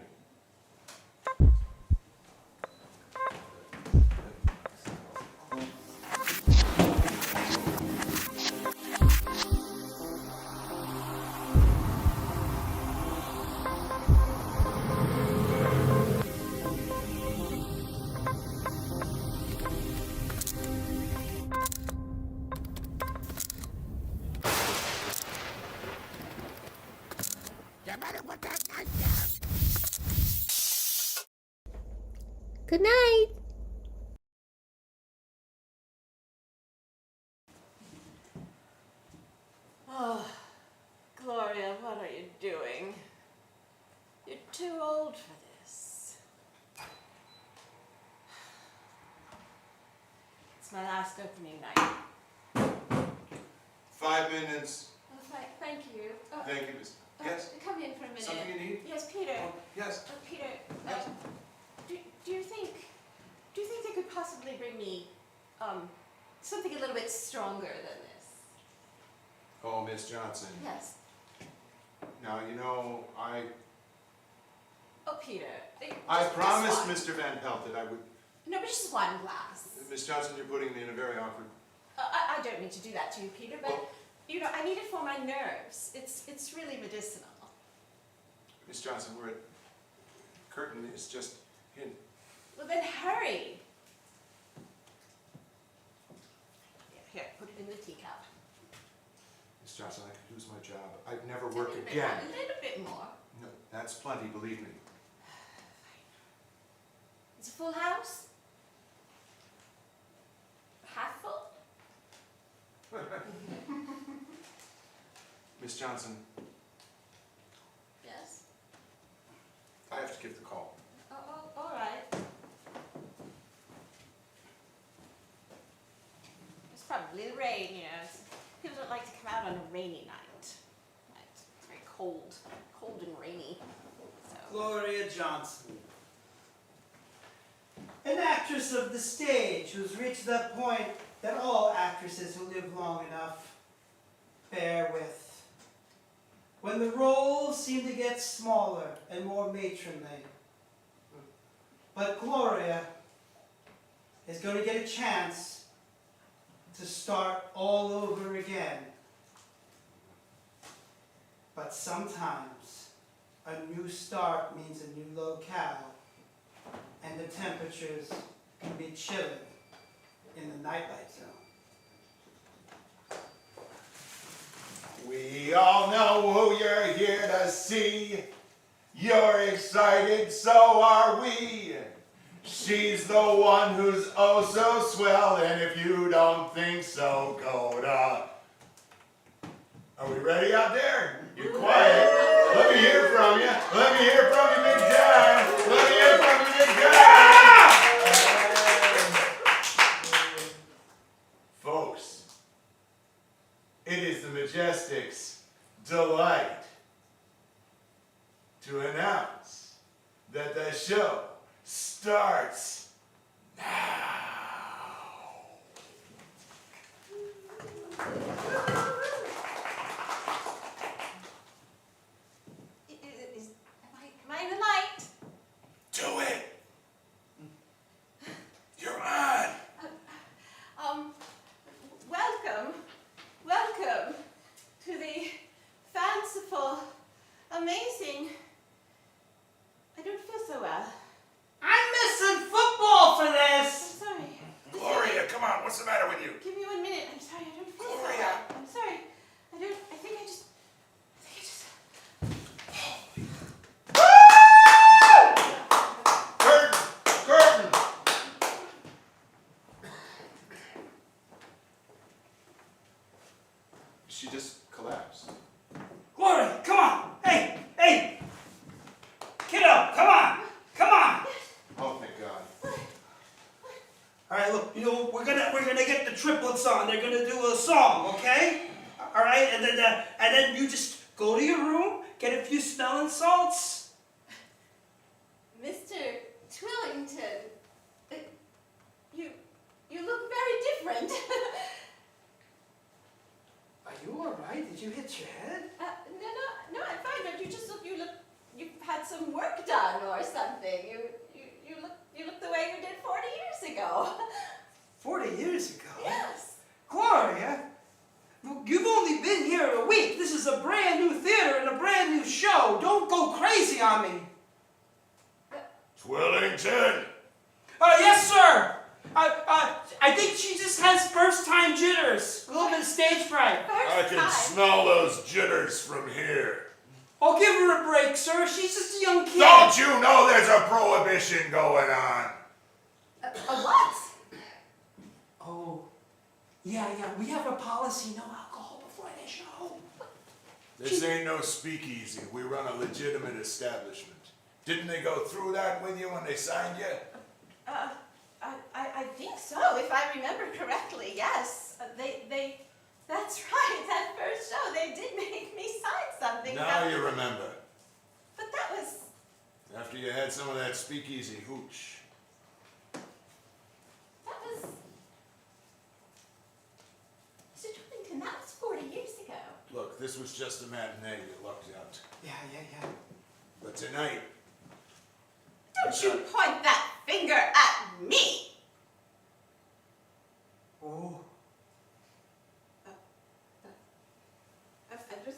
Good night. Oh, Gloria, what are you doing? You're too old for this. It's my last opening night. 5 minutes. Oh, thank you. Thank you, Miss. Yes? Come in for a minute. Something you need? Yes, Peter. Oh, yes. Peter, Yes. do you think they could possibly bring me something a little bit stronger than this? Oh, Miss Johnson. Yes. Now, you know, Oh, Peter. I just promised one. Mr. Van Pelt that I would. No, but just one glass. Miss Johnson, you're putting me in a very awkward. I don't mean to do that to you, Peter, but Well- you know, I need it for my nerves. It's really medicinal. Miss Johnson, we're at. Curtain is just in. Well, then hurry. Here, put it in the teacup. Miss Johnson, I could lose my job. I'd never A work little bit again. more, a little bit more. No, that's plenty, believe me. It's a full house? Half full? Miss Johnson, Yes. I have to give the call. Oh, all right. It's probably the rain, you know. People don't like to come out on a rainy night. It's very cold and rainy. So. Gloria Johnson. An actress of the stage who's reached that point that all actresses who live long enough bear with. When the roles seem to get smaller and more matronly. But Gloria is going to get a chance to start all over again. But sometimes a new start means a new locale, and the temperatures can be chilly in the Nightlight Zone. We all know who you're here to see. You're excited, so are we. She's the one who's oh so swell, and if you don't think so, go to... Are we ready out there? You're quiet. Let me hear from you. Let me hear from you, Big John. Let me hear from you, Big John. Folks, it is the Majestic's delight to announce that the show starts now. Am I in the light? Do it. You're on. Welcome to the fanciful, amazing. I don't feel so well. I'm missing football for I'm this! sorry. Gloria, come on. What's the matter with you? Give me 1 minute. I'm sorry. I don't feel so Gloria. well. I'm sorry. I think I just. Curtain! She just collapsed. Gloria, come on! Hey! Kiddo, come on! Oh, thank God. All right, look, we're gonna get the triplets on. They're gonna do a song, okay? All right, and then you just go to your room, get a few smelling salts. Mr. Twillington, you look very different. Are you all right? Did you hit your head? No, I'm fine. But you you've had some work done or something. You look the way you did 40 years ago. 40 years ago? Yes. Gloria, you've only been here a week. This is a brand new theater and a brand new show. Don't go crazy on me. Twillington! Yes, sir. I think she just has first-time jitters. A little bit of stage fright. I can smell those jitters from here. Oh, give her a break, sir. She's just a young kid. Don't you know there's a prohibition going on? A what? Oh, yeah. We have a policy, no alcohol before the show. This ain't no speakeasy. We run a legitimate establishment. Didn't they go through that with you when they signed you? I think so, if I remember correctly. Yes, that's right. That first show, they did make me sign something. Now you remember. But that was. After you had some of that speakeasy hooch. That was. Mr. Twillington, that was 40 years ago. Look, this was just a matinee. You lucked out. Yeah. But tonight, Don't you point that finger at me! Oh.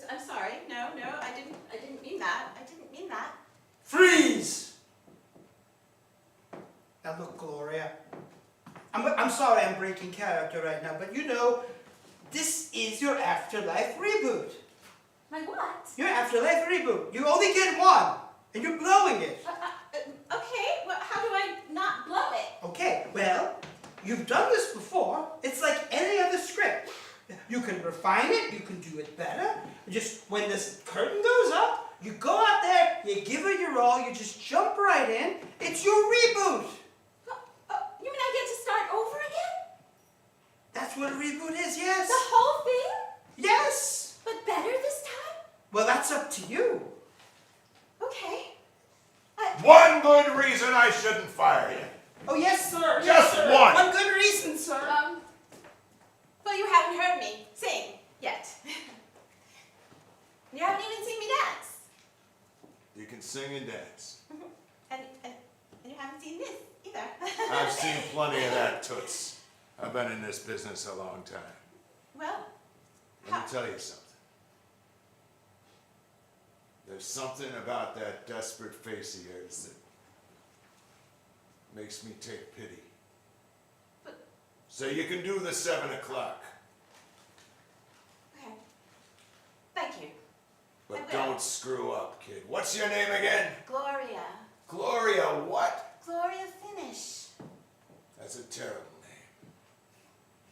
I'm sorry. No, I didn't mean that. Freeze! Now look, Gloria. I'm sorry I'm breaking character right now, but this is your afterlife reboot. My what? Your afterlife reboot. You only get one, and you're blowing it. Okay, well, how do I not blow it? Okay, well, you've done this before. It's like any other script. You can refine it, you can do it better. Just when this curtain goes up, you go out there, you give it your all, you just jump right in. It's your reboot. You mean I get to start over again? That's what a reboot is, yes. The whole thing? Yes. But better this time? Well, that's up to you. Okay. one good reason I shouldn't fire you. Oh, yes, sir. Yes, Just sir. one. One good reason, sir. Well, you haven't heard me sing yet. You haven't even seen me dance. You can sing and dance. And you haven't seen this either. I've seen plenty of that, Toots. I've been in this business a long time. Well, Let me tell you something. There's something about that desperate face of yours that makes me take pity. But- So you can do the 7 o'clock, okay. Thank you. but I will. don't screw up, kid. What's your name again? Gloria. Gloria what? Gloria Finish. That's a terrible name.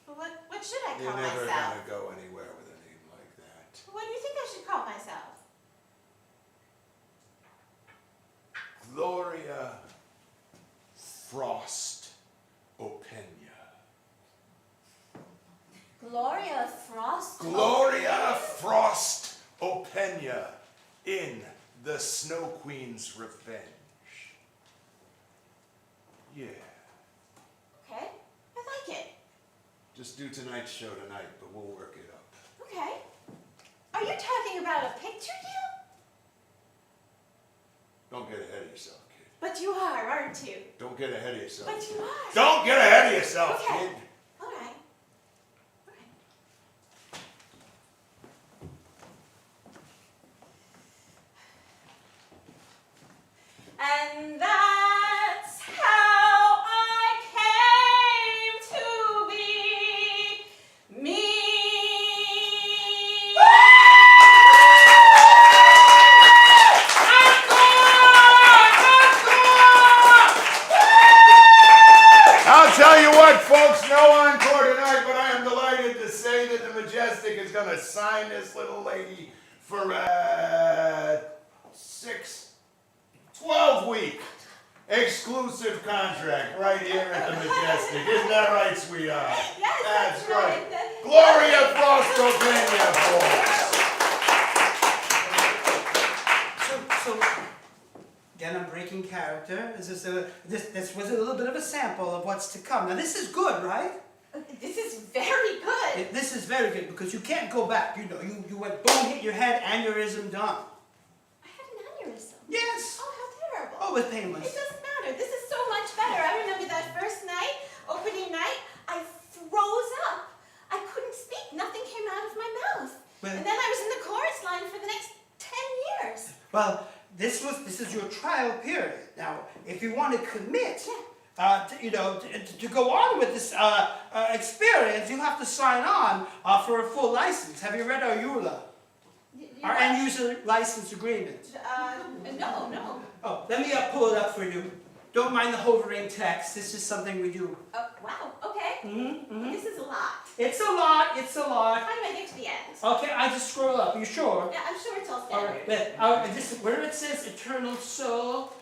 But what should I You're call never myself? gonna go anywhere with a name like that. What do you think I should call myself? Gloria Frost Opena. Gloria Frost. Gloria Frost Opena in The Snow Queen's Revenge. Yeah. Okay, I like it. Just do tonight's show tonight, but we'll work it up. Okay. Are you talking about a picture deal? Don't get ahead of yourself, kid. But you are, aren't you? Don't get ahead of yourself. But you are. Don't get ahead of yourself, Okay. kid. All right. And that's how I came to be me. I'll tell you what, folks, no encore tonight, but I am delighted to say that the Majestic is going to sign this little lady for 12-week exclusive contract right here at the Majestic. Isn't that right, sweetheart? Yes, That's right. right. Gloria Frost Opena, folks. So, again, I'm breaking character. This was a little bit of a sample of what's to come. Now, this is good, right? This is very good. This is very good because you can't go back. You know, you went boom, hit your head, aneurysm, done. I had an aneurysm. Yes. Oh, how terrible. Oh, it was It painless. doesn't matter. This is so much better. I remember that first night, opening night, I froze up. I couldn't speak. Nothing came out of my mouth. Well- And then I was in the chorus line for the next 10 years. Well, this is your trial period. Now, if you want to commit, to go on with this experience, you have to sign on for a full license. Have you read our EULA, our end user license agreement? No. Oh, let me pull it up for you. Don't mind the hovering text. This is something we do. Wow, okay. This is a lot. It's a lot. It's a lot. How do I get to the end? Okay, I just scroll up. You sure? Yeah, I'm sure it's all All standard. right, but this where it says eternal soul,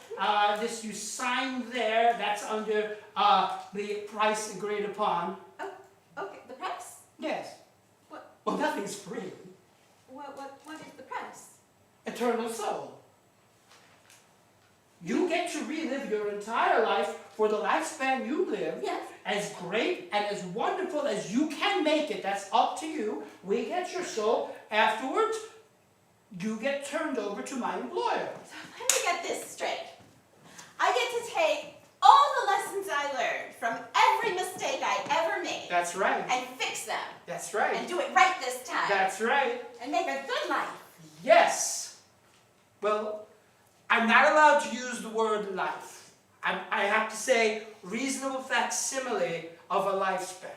this you sign there. That's under the price agreed upon. Okay, the price? Yes. What? Well, nothing's free. What is the price? Eternal soul. You get to relive your entire life for the lifespan you live. Yes. As great and as wonderful as you can make it. That's up to you. We get your soul. Afterwards, you get turned over to my employer. So let me get this straight. I get to take all the lessons I learned from every mistake I ever made That's right. and fix them That's right. and do it right this time That's right. and make a good life. Yes. Well, I'm not allowed to use the word life. I have to say reasonable facsimile of a lifespan.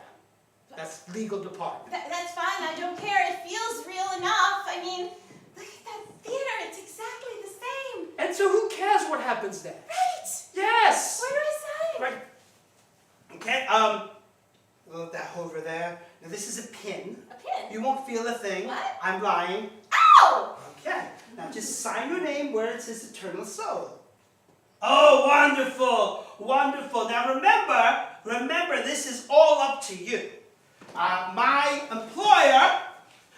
That's legal department. That's fine, I don't care. It feels real enough. I mean, look at that theater. It's exactly the same. And so who cares what happens next? Right. Yes. Where do I sign? Right. Okay, look that over there. Now this is a pin. A pin. You won't feel a thing. What? I'm lying. Ow! Okay, now just sign your name where it says Eternal Soul. Oh, wonderful, wonderful. Now remember, this is all up to you. My employer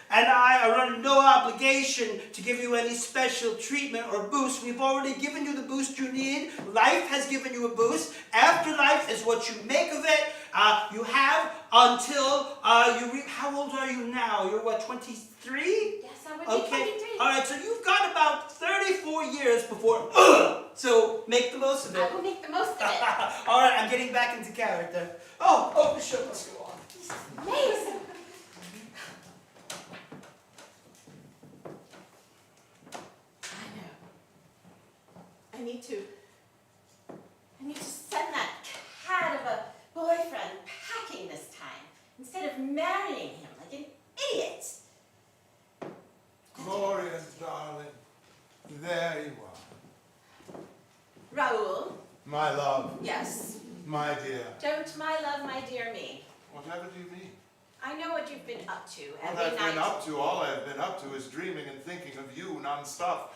and I are under no obligation to give you any special treatment or boost. We've already given you the boost you need. Life has given you a boost. Afterlife is what you make of it. You have until you reach. How old are you now? You're what, 23? Yes, I would be 23. All right, so you've got about 34 years before. So make the most of it. I will make the most of it. All right, I'm getting back into character. Oh, the show must go on. This is amazing. I know. I need to send that cat of a boyfriend packing this time instead of marrying him like an idiot. Gloria, darling, there you are. Raoul, My love, yes. my dear. Don't my love, my dear me. Whatever do you mean? I know what you've been up to What every I've night. been up to, all I've been up to is dreaming and thinking of you nonstop.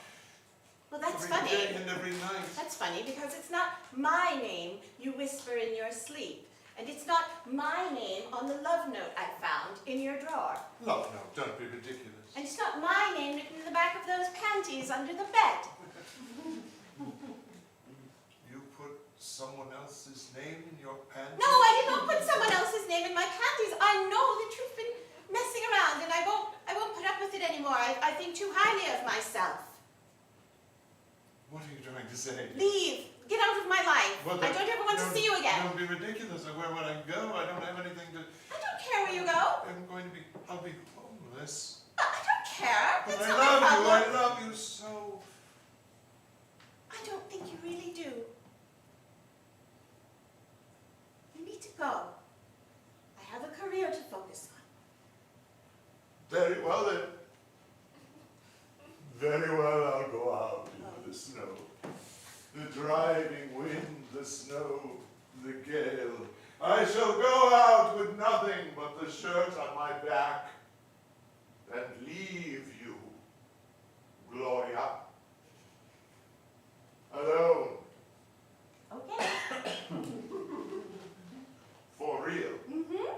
Well, that's Every funny. day and every night. That's funny because it's not my name you whisper in your sleep. And it's not my name on the love note I found in your drawer. Love, no, don't be ridiculous. And it's not my name written in the back of those panties under the bed. You put someone else's name in your pants? No, I did not put someone else's name in my panties. I know that you've been messing around and I won't put up with it anymore. I think too highly of myself. What are you trying to say? Leave. Get out of my life. Well, I don't ever want to see you again. Don't be ridiculous. Where would I go? I don't have anything to... I don't care where you go. I'll be homeless. I don't care. But That's I not my problem. love you so. I don't think you really do. You need to go. I have a career to focus on. Very well then. Very well, I'll go out into the snow. The driving wind, the snow, the gale. I shall go out with nothing but the shirt on my back and leave you, Gloria, alone. Okay. For real. Mm-hmm.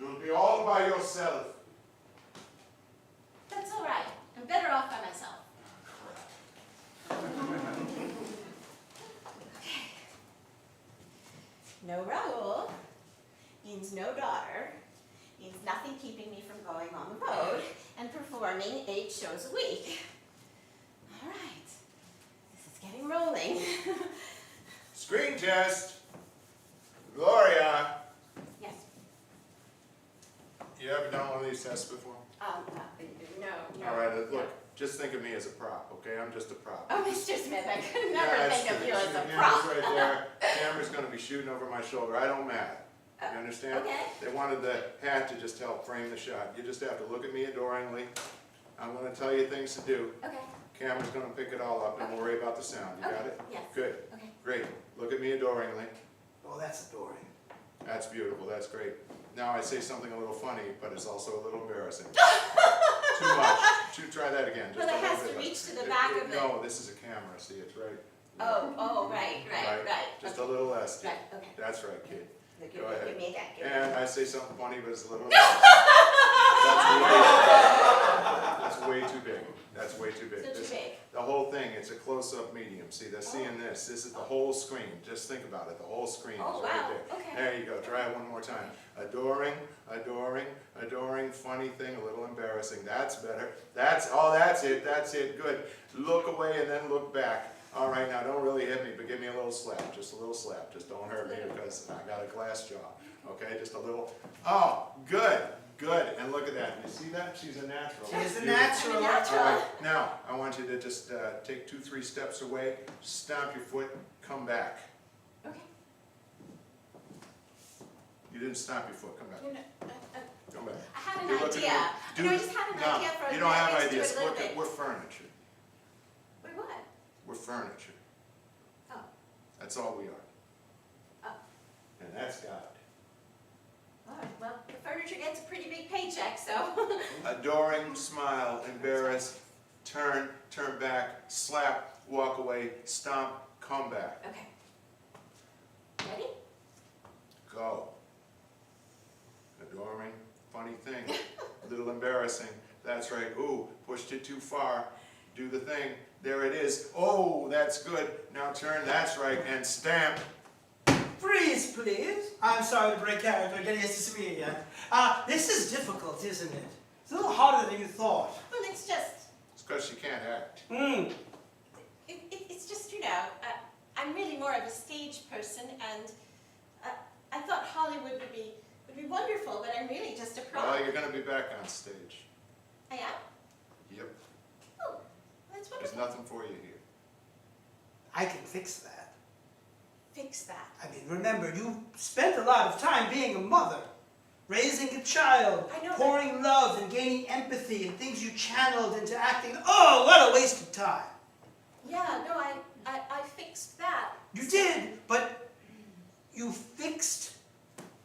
You'll be all by yourself. That's all right. I'm better off by myself. Okay. No Raoul means no daughter, means nothing keeping me from going on the road and performing 8 shows a week. All right. This is getting rolling. Screen test. Gloria, Yes. you ever done one of these tests before? No. All right, look, just think of me as a prop, okay? I'm just a prop. Oh, Mr. Smith, I could never Yeah, think it's of you true. as a The prop. camera's right there. Camera's gonna be shooting over my shoulder. I don't matter. You understand? Okay. They wanted the hat to just help frame the shot. You just have to look at me adoringly. I'm gonna tell you things to do. Okay. Camera's gonna pick it all up, and don't worry about the sound. You got Okay. it? Yes. Good. Okay. Great. Look at me adoringly. Oh, that's adoring. That's beautiful. That's great. Now I say something a little funny, but it's also a little embarrassing. Too much. Try that again. Just Well, a it little has to bit. reach to the back of it. No, this is a camera. See, it's right. Oh, right. Just Okay. a little less. Right, okay. That's right, kid. Look, Go ahead. give me again. Give me And I say something funny, but it's a little. That's way too big. That's way too big. So too This- big. The whole thing, it's a close-up medium. See, they're seeing this. This is the whole screen. Just think about it. The whole screen Oh, is right wow. there. Okay. There you go. Try it one more time. Adoring, adoring, adoring, funny thing, a little embarrassing. That's better. That's it. That's it. Good. Look away and then look back. All right, now don't really hit me, but give me a little slap. Just a little slap. Just don't hurt me because I got a glass jaw. Okay, just a little. Oh, good. Good. And look at that. You see that? She's a natural. She's a Beautiful. natural. I'm a natural. All right, now, I want you to just take 2-3 steps away, stomp your foot, come back. Okay. You didn't stomp your foot, come back. You know, Come back. I had an You're looking idea. good. No, I just had an No, idea for a you don't have let's do it ideas. a little Look at, bit. we're furniture. Wait, what? We're furniture. Oh. That's all we are. Oh. And that's God. All right, well, the furniture gets a pretty big paycheck, so. Adoring, smile, embarrass, turn back, slap, walk away, stomp, come back. Okay. Ready? Go. Adoring, funny thing. little embarrassing. That's right. Ooh, pushed it too far. Do the thing. There it is. Oh, that's good. Now turn. That's right. And stamp. Freeze, please. I'm sorry to break character again. Yes, it's me again. This is difficult, isn't it? It's a little harder than you thought. Well, it's just, It's because she can't act. it's just, I'm really more of a stage person, and I thought Hollywood would be wonderful, but I'm really just a prop. Well, you're going to be back on stage. I am? Yep. Oh, that's There's wonderful. nothing for you here. I can fix that. Fix that. I mean, remember, you spent a lot of time being a mother, raising a child, I know that. pouring love and gaining empathy and things you channeled into acting. Oh, what a waste of time. Yeah, no, I fixed that. You did, but you fixed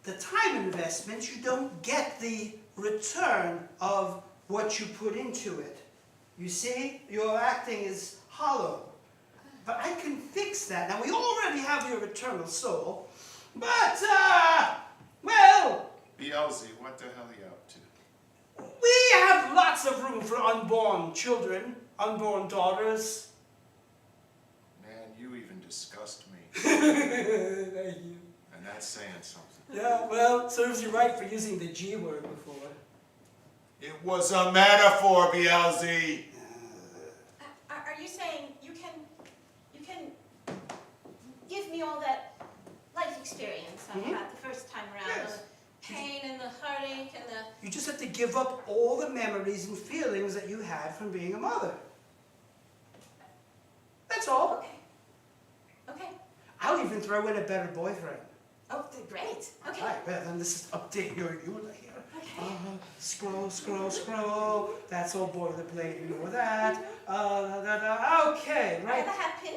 the time investment. You don't get the return of what you put into it. You see, your acting is hollow. But I can fix that. Now, we already have your eternal soul, but, well, BLZ, what the hell are you up to? we have lots of room for unborn children, unborn daughters. Man, you even disgust me. Thank you. And that's saying something. Yeah, well, serves you right for using the G word before. It was a metaphor, BLZ. Are you saying you can give me all that life experience I had the first time around? Yes. The pain and the heartache and the... You just have to give up all the memories and feelings that you had from being a mother. That's all. Okay. Okay. I'll even throw in a better boyfriend. Oh, great. Okay. All right, well, then let's just update your EULA here. Okay. Scroll, scroll, scroll. That's all boilerplate, you know that. Okay, I right. have a hat pin.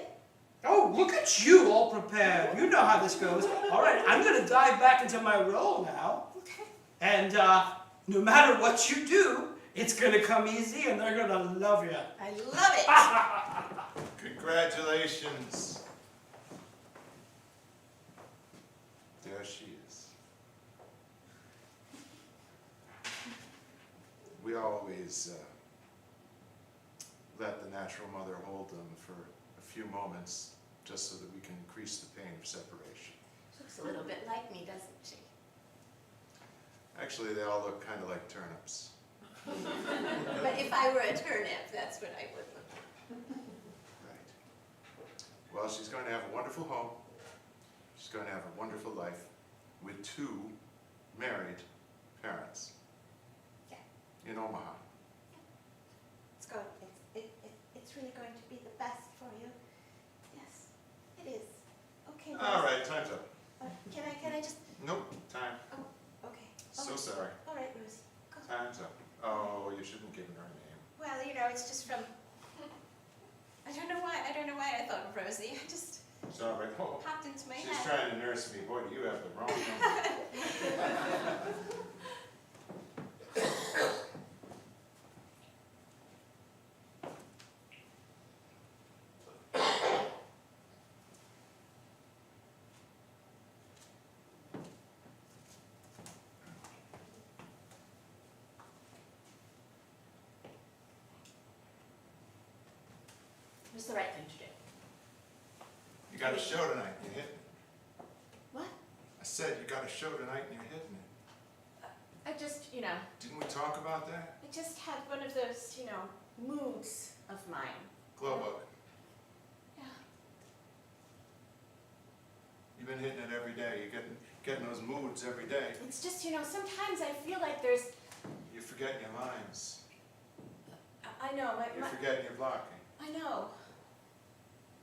Oh, look at you, all prepared. You know how this goes. All right, I'm going to dive back into my role now. Okay. And no matter what you do, it's going to come easy and they're going to love you. I love it. Congratulations. There she is. We always let the natural mother hold them for a few moments just so that we can increase the pain of separation. She looks a little bit like me, doesn't she? Actually, they all look kind of like turnips. But if I were a turnip, that's what I would look like. Right. Well, she's going to have a wonderful home. She's going to have a wonderful life with 2 married parents. Yeah. In Omaha. It's really going to be the best for you. Yes, it is. Okay. All right, time's up. Can I just? Nope, time. Oh, okay. So sorry. All right, Rosie. Go. Time's up. Oh, you shouldn't have given her a name. Well, it's just from. I don't know why I thought of Rosie. I just Sorry. Oh, popped into my she's head. trying to nurse me. Boy, do you have the wrong number. It was the right thing to do. You got a show tonight and you're hitting it. What? I said you got a show tonight and you're hitting it. I just, Didn't we talk about that? I just had one of those, moods of mine. Glow bug. Yeah. You've been hitting it every day. You're getting those moods every day. It's just, sometimes I feel like there's. You're forgetting your lines. I know. You're forgetting your blocking. I know.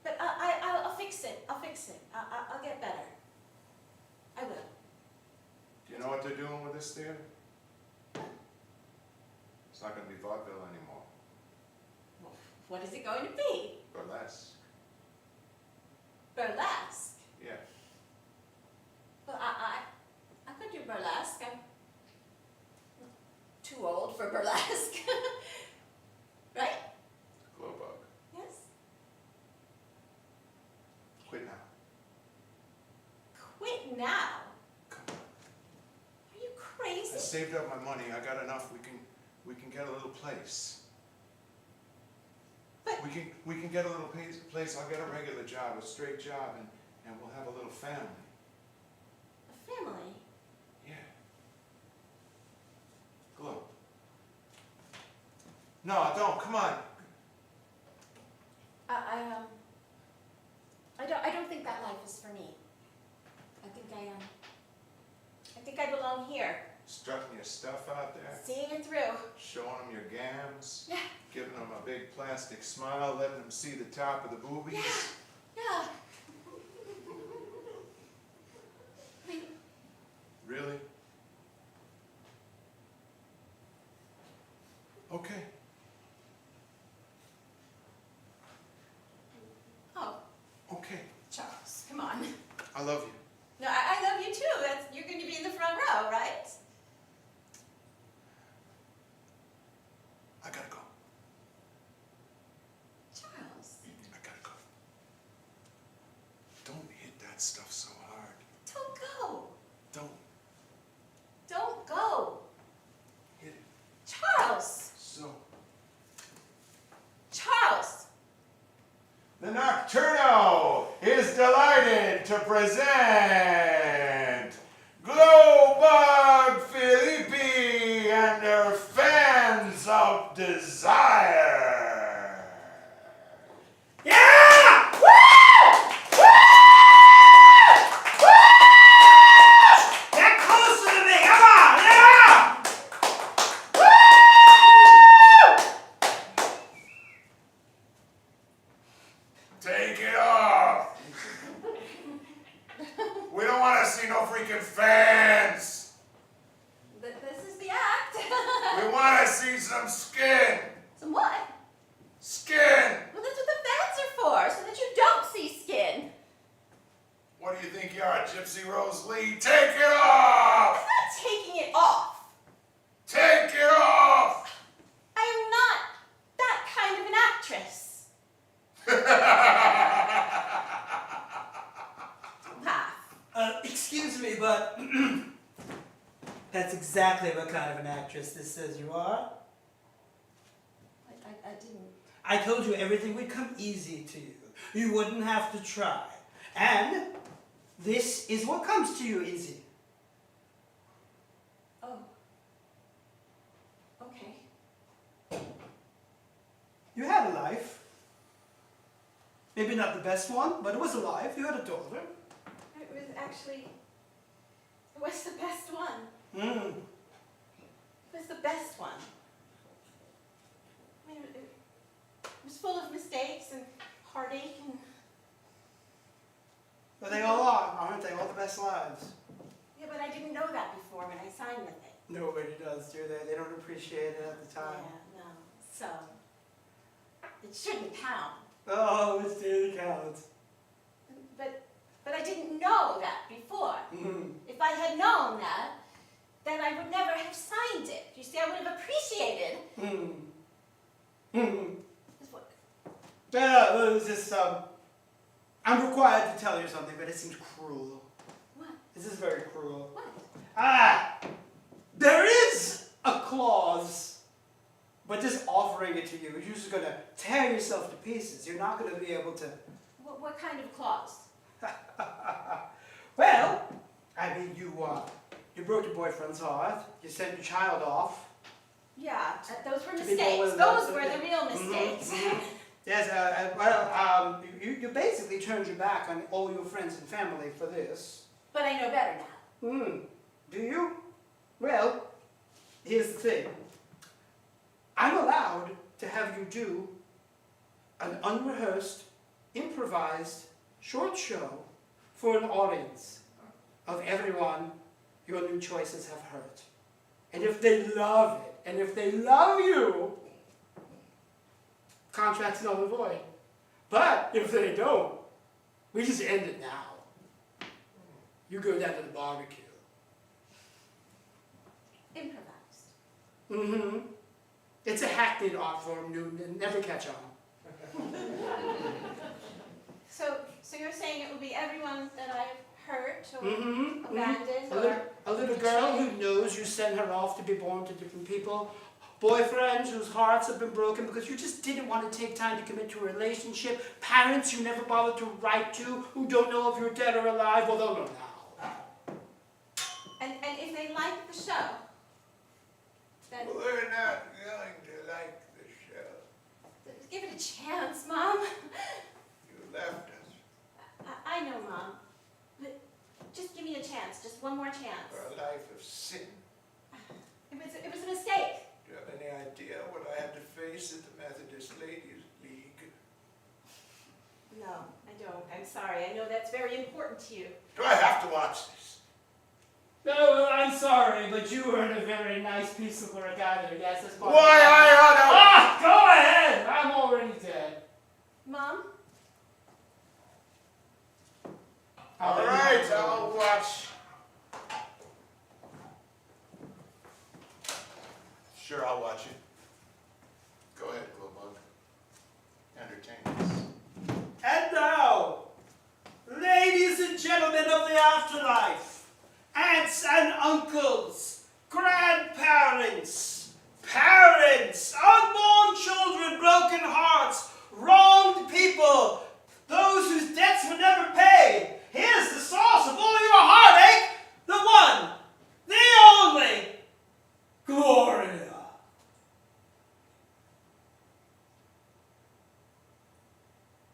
But I'll fix it. I'll fix it. I'll get better. I will. Do you know what they're doing with this theater? It's not going to be vaudeville anymore. Well, what is it going to be? Burlesque. Burlesque. Yeah. Well, I could do burlesque. I'm too old for burlesque. Right? Glow bug. Yes. Quit now. Quit now. Come on. Are you crazy? I saved up my money. I got enough. we can get a little place. But- We can get a little place. I'll get a regular job, a straight job, and we'll have a little family. A family? Yeah. Glow. No, don't. Come on. I don't think that life is for me. I think I belong here, Strutting your stuff out there, seeing it through. showing them your gams, Yeah. giving them a big plastic smile, letting them see the top of the boobies. Yeah. Really? Okay. Oh, Okay. Charles, come on. I love you. No, I love you too. You're going to be in the front row, right? I gotta go. Charles, I gotta go. Don't hit that stuff so hard. don't go. Don't Don't go. hit it Charles! so. Charles! The Nocturno is delighted to present Glowbug Filippi and her fans of desire. Yeah! Woo! Woo! Woo! Get closer to me, come on, yeah! Take it off. We don't want to see no freaking fans. This is the act. We want to see some skin. Some what? Skin. Well, that's what the fans are for, so that you don't see skin. What do you think you are, Gypsy Rose Lee? Take it off. I'm not taking it off. Take it off. I am not that kind of an actress. Laugh. Excuse me, but that's exactly what kind of an actress this says you are. I didn't. I told you everything would come easy to you. You wouldn't have to try. And this is what comes to you easy. Oh. Okay. You had a life. Maybe not the best one, but it was a life. You had a daughter. It was actually. It was the best one. Mm. It was the best one. I mean, it was full of mistakes and heartache and. But they all are, aren't they? All the best lives. Yeah, but I didn't know that before when I signed the thing. Nobody does, do they? They don't appreciate it at the time. Yeah, no. So. It shouldn't count. Oh, it's daily counts. But I didn't know that before. Mm. If I had known that, then I would never have signed it. You see, I would have appreciated. Mm. Mm. What? Yeah, it was just, I'm required to tell you something, but it seems cruel. What? This is very cruel. What? There is a clause, but just offering it to you, you're just going to tear yourself to pieces. You're not going to be able to. What kind of clause? Well, I mean, you broke your boyfriend's heart. You sent your child off. Yeah, those were To be mistakes. more than Those that, were the real Mhm, mistakes. mhm. Yes, you basically turned your back on all your friends and family for this. But I know better now. Do you? Well, here's the thing. I'm allowed to have you do an unrehearsed, improvised, short show for an audience of everyone your new choices have heard. And if they love it, and if they love you, contract's null and void. But if they don't, we just end it now. You go down to the barbecue. Improvised. Mm-hmm. It's a hackneyed art form, you never catch on. So you're saying it will be everyone that I've hurt or abandoned A or little girl who knows you send her off to be born to different people, boyfriends whose hearts have been broken because you just didn't want to take time to commit to a relationship, parents you never bothered to write to, who don't know if you're dead or alive, well, they'll know now. And if they like the show, then Well, they're not going to like the show. give it a chance, Mom. You left us I know, Mom. But just give me a chance. Just one more chance. for a life of sin. It was a mistake. Do you have any idea what I had to face at the Methodist Ladies League? No, I don't. I'm sorry. I know that's very important to you. Do I have to watch this? No, I'm sorry, but you weren't a very nice piece of work either. Yes, that's part Why, I ought to... Ah, go ahead! I'm already dead. Mom? All right, I'll watch. Sure, I'll watch it. Go ahead, Glowbug. Entertain us. And now, ladies and gentlemen of the afterlife, aunts and uncles, grandparents, parents, unborn children, broken hearts, wronged people, those whose debts were never paid. Here's the source of all your heartache, the one, the only, Gloria.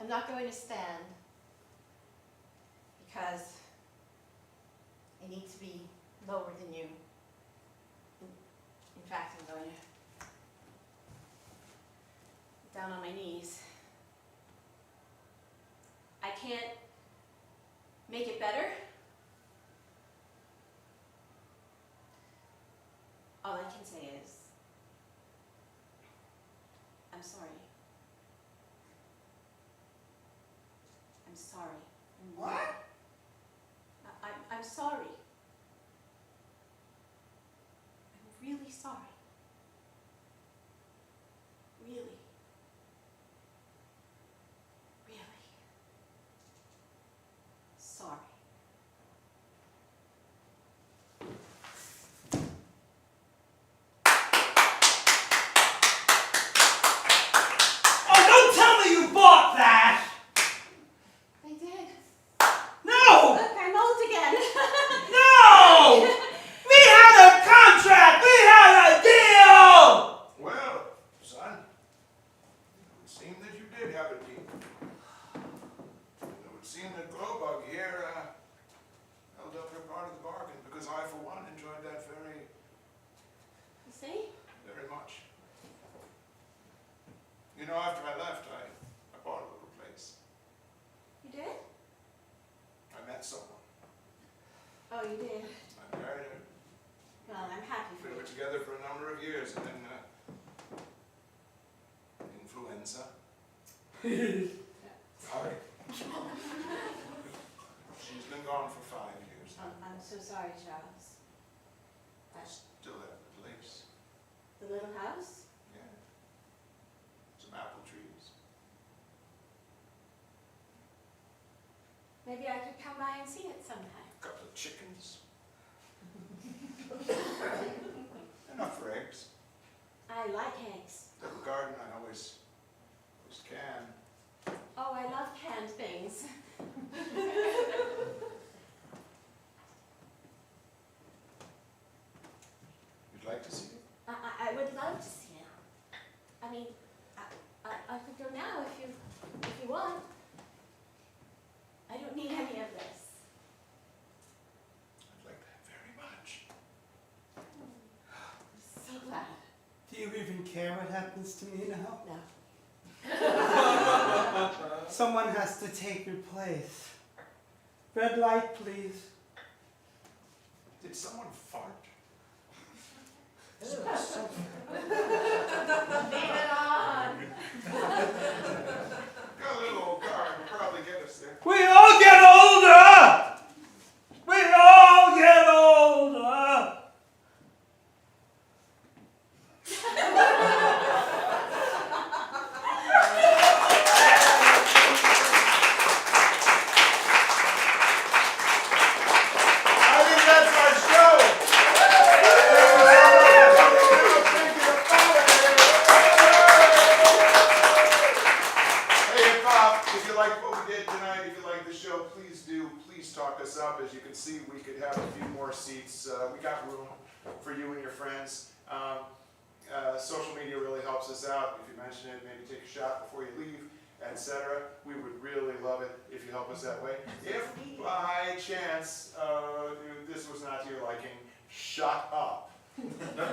I'm not going to stand because I need to be lower than you. In fact, I'm going to down on my knees. I can't make it better. All I can say is, I'm sorry. I'm sorry. What? I'm sorry. I'm really sorry. Really. Really. Sorry. Oh, don't tell me you bought that! I did. No! Look, I'm old again. No! We had a contract! We had a deal! Well, son, it would seem that you did have a deal. It would seem that Glowbug here held up her part of the bargain because I, for one, enjoyed that very, You see? very much. You know, after I left, I bought a little place. You did? I met someone. Oh, you did. I married her. Well, I'm happy for We you. were together for a number of years, and then influenza. Sorry. She's been gone for 5 years now. I'm so sorry, Charles. I still have the place. The little house? Yeah. Some apple trees. Maybe I could come by and see it sometime. A couple of chickens. Enough for eggs. I like eggs. Little garden, I always can. Oh, I love canned things. You'd like to see it? I would love to see it. I mean, I could go now if you want. I don't need any of this. I'd like that very much. I'm so glad. Do you even care what happens to me now? No. Someone has to take your place. Red light, please. Did someone fart? Leave it on. Got a little old car, it'll probably get us there. We all get older! We all get older! I think that's our show. Thinking about it. talk us up. As you can see, we could have a few more seats. We got room for you and your friends. Social media really helps us out. If you mention it, maybe take a shot before you leave, etc. We would really love it if you help us that way. If by chance this was not to your liking, shut up. No,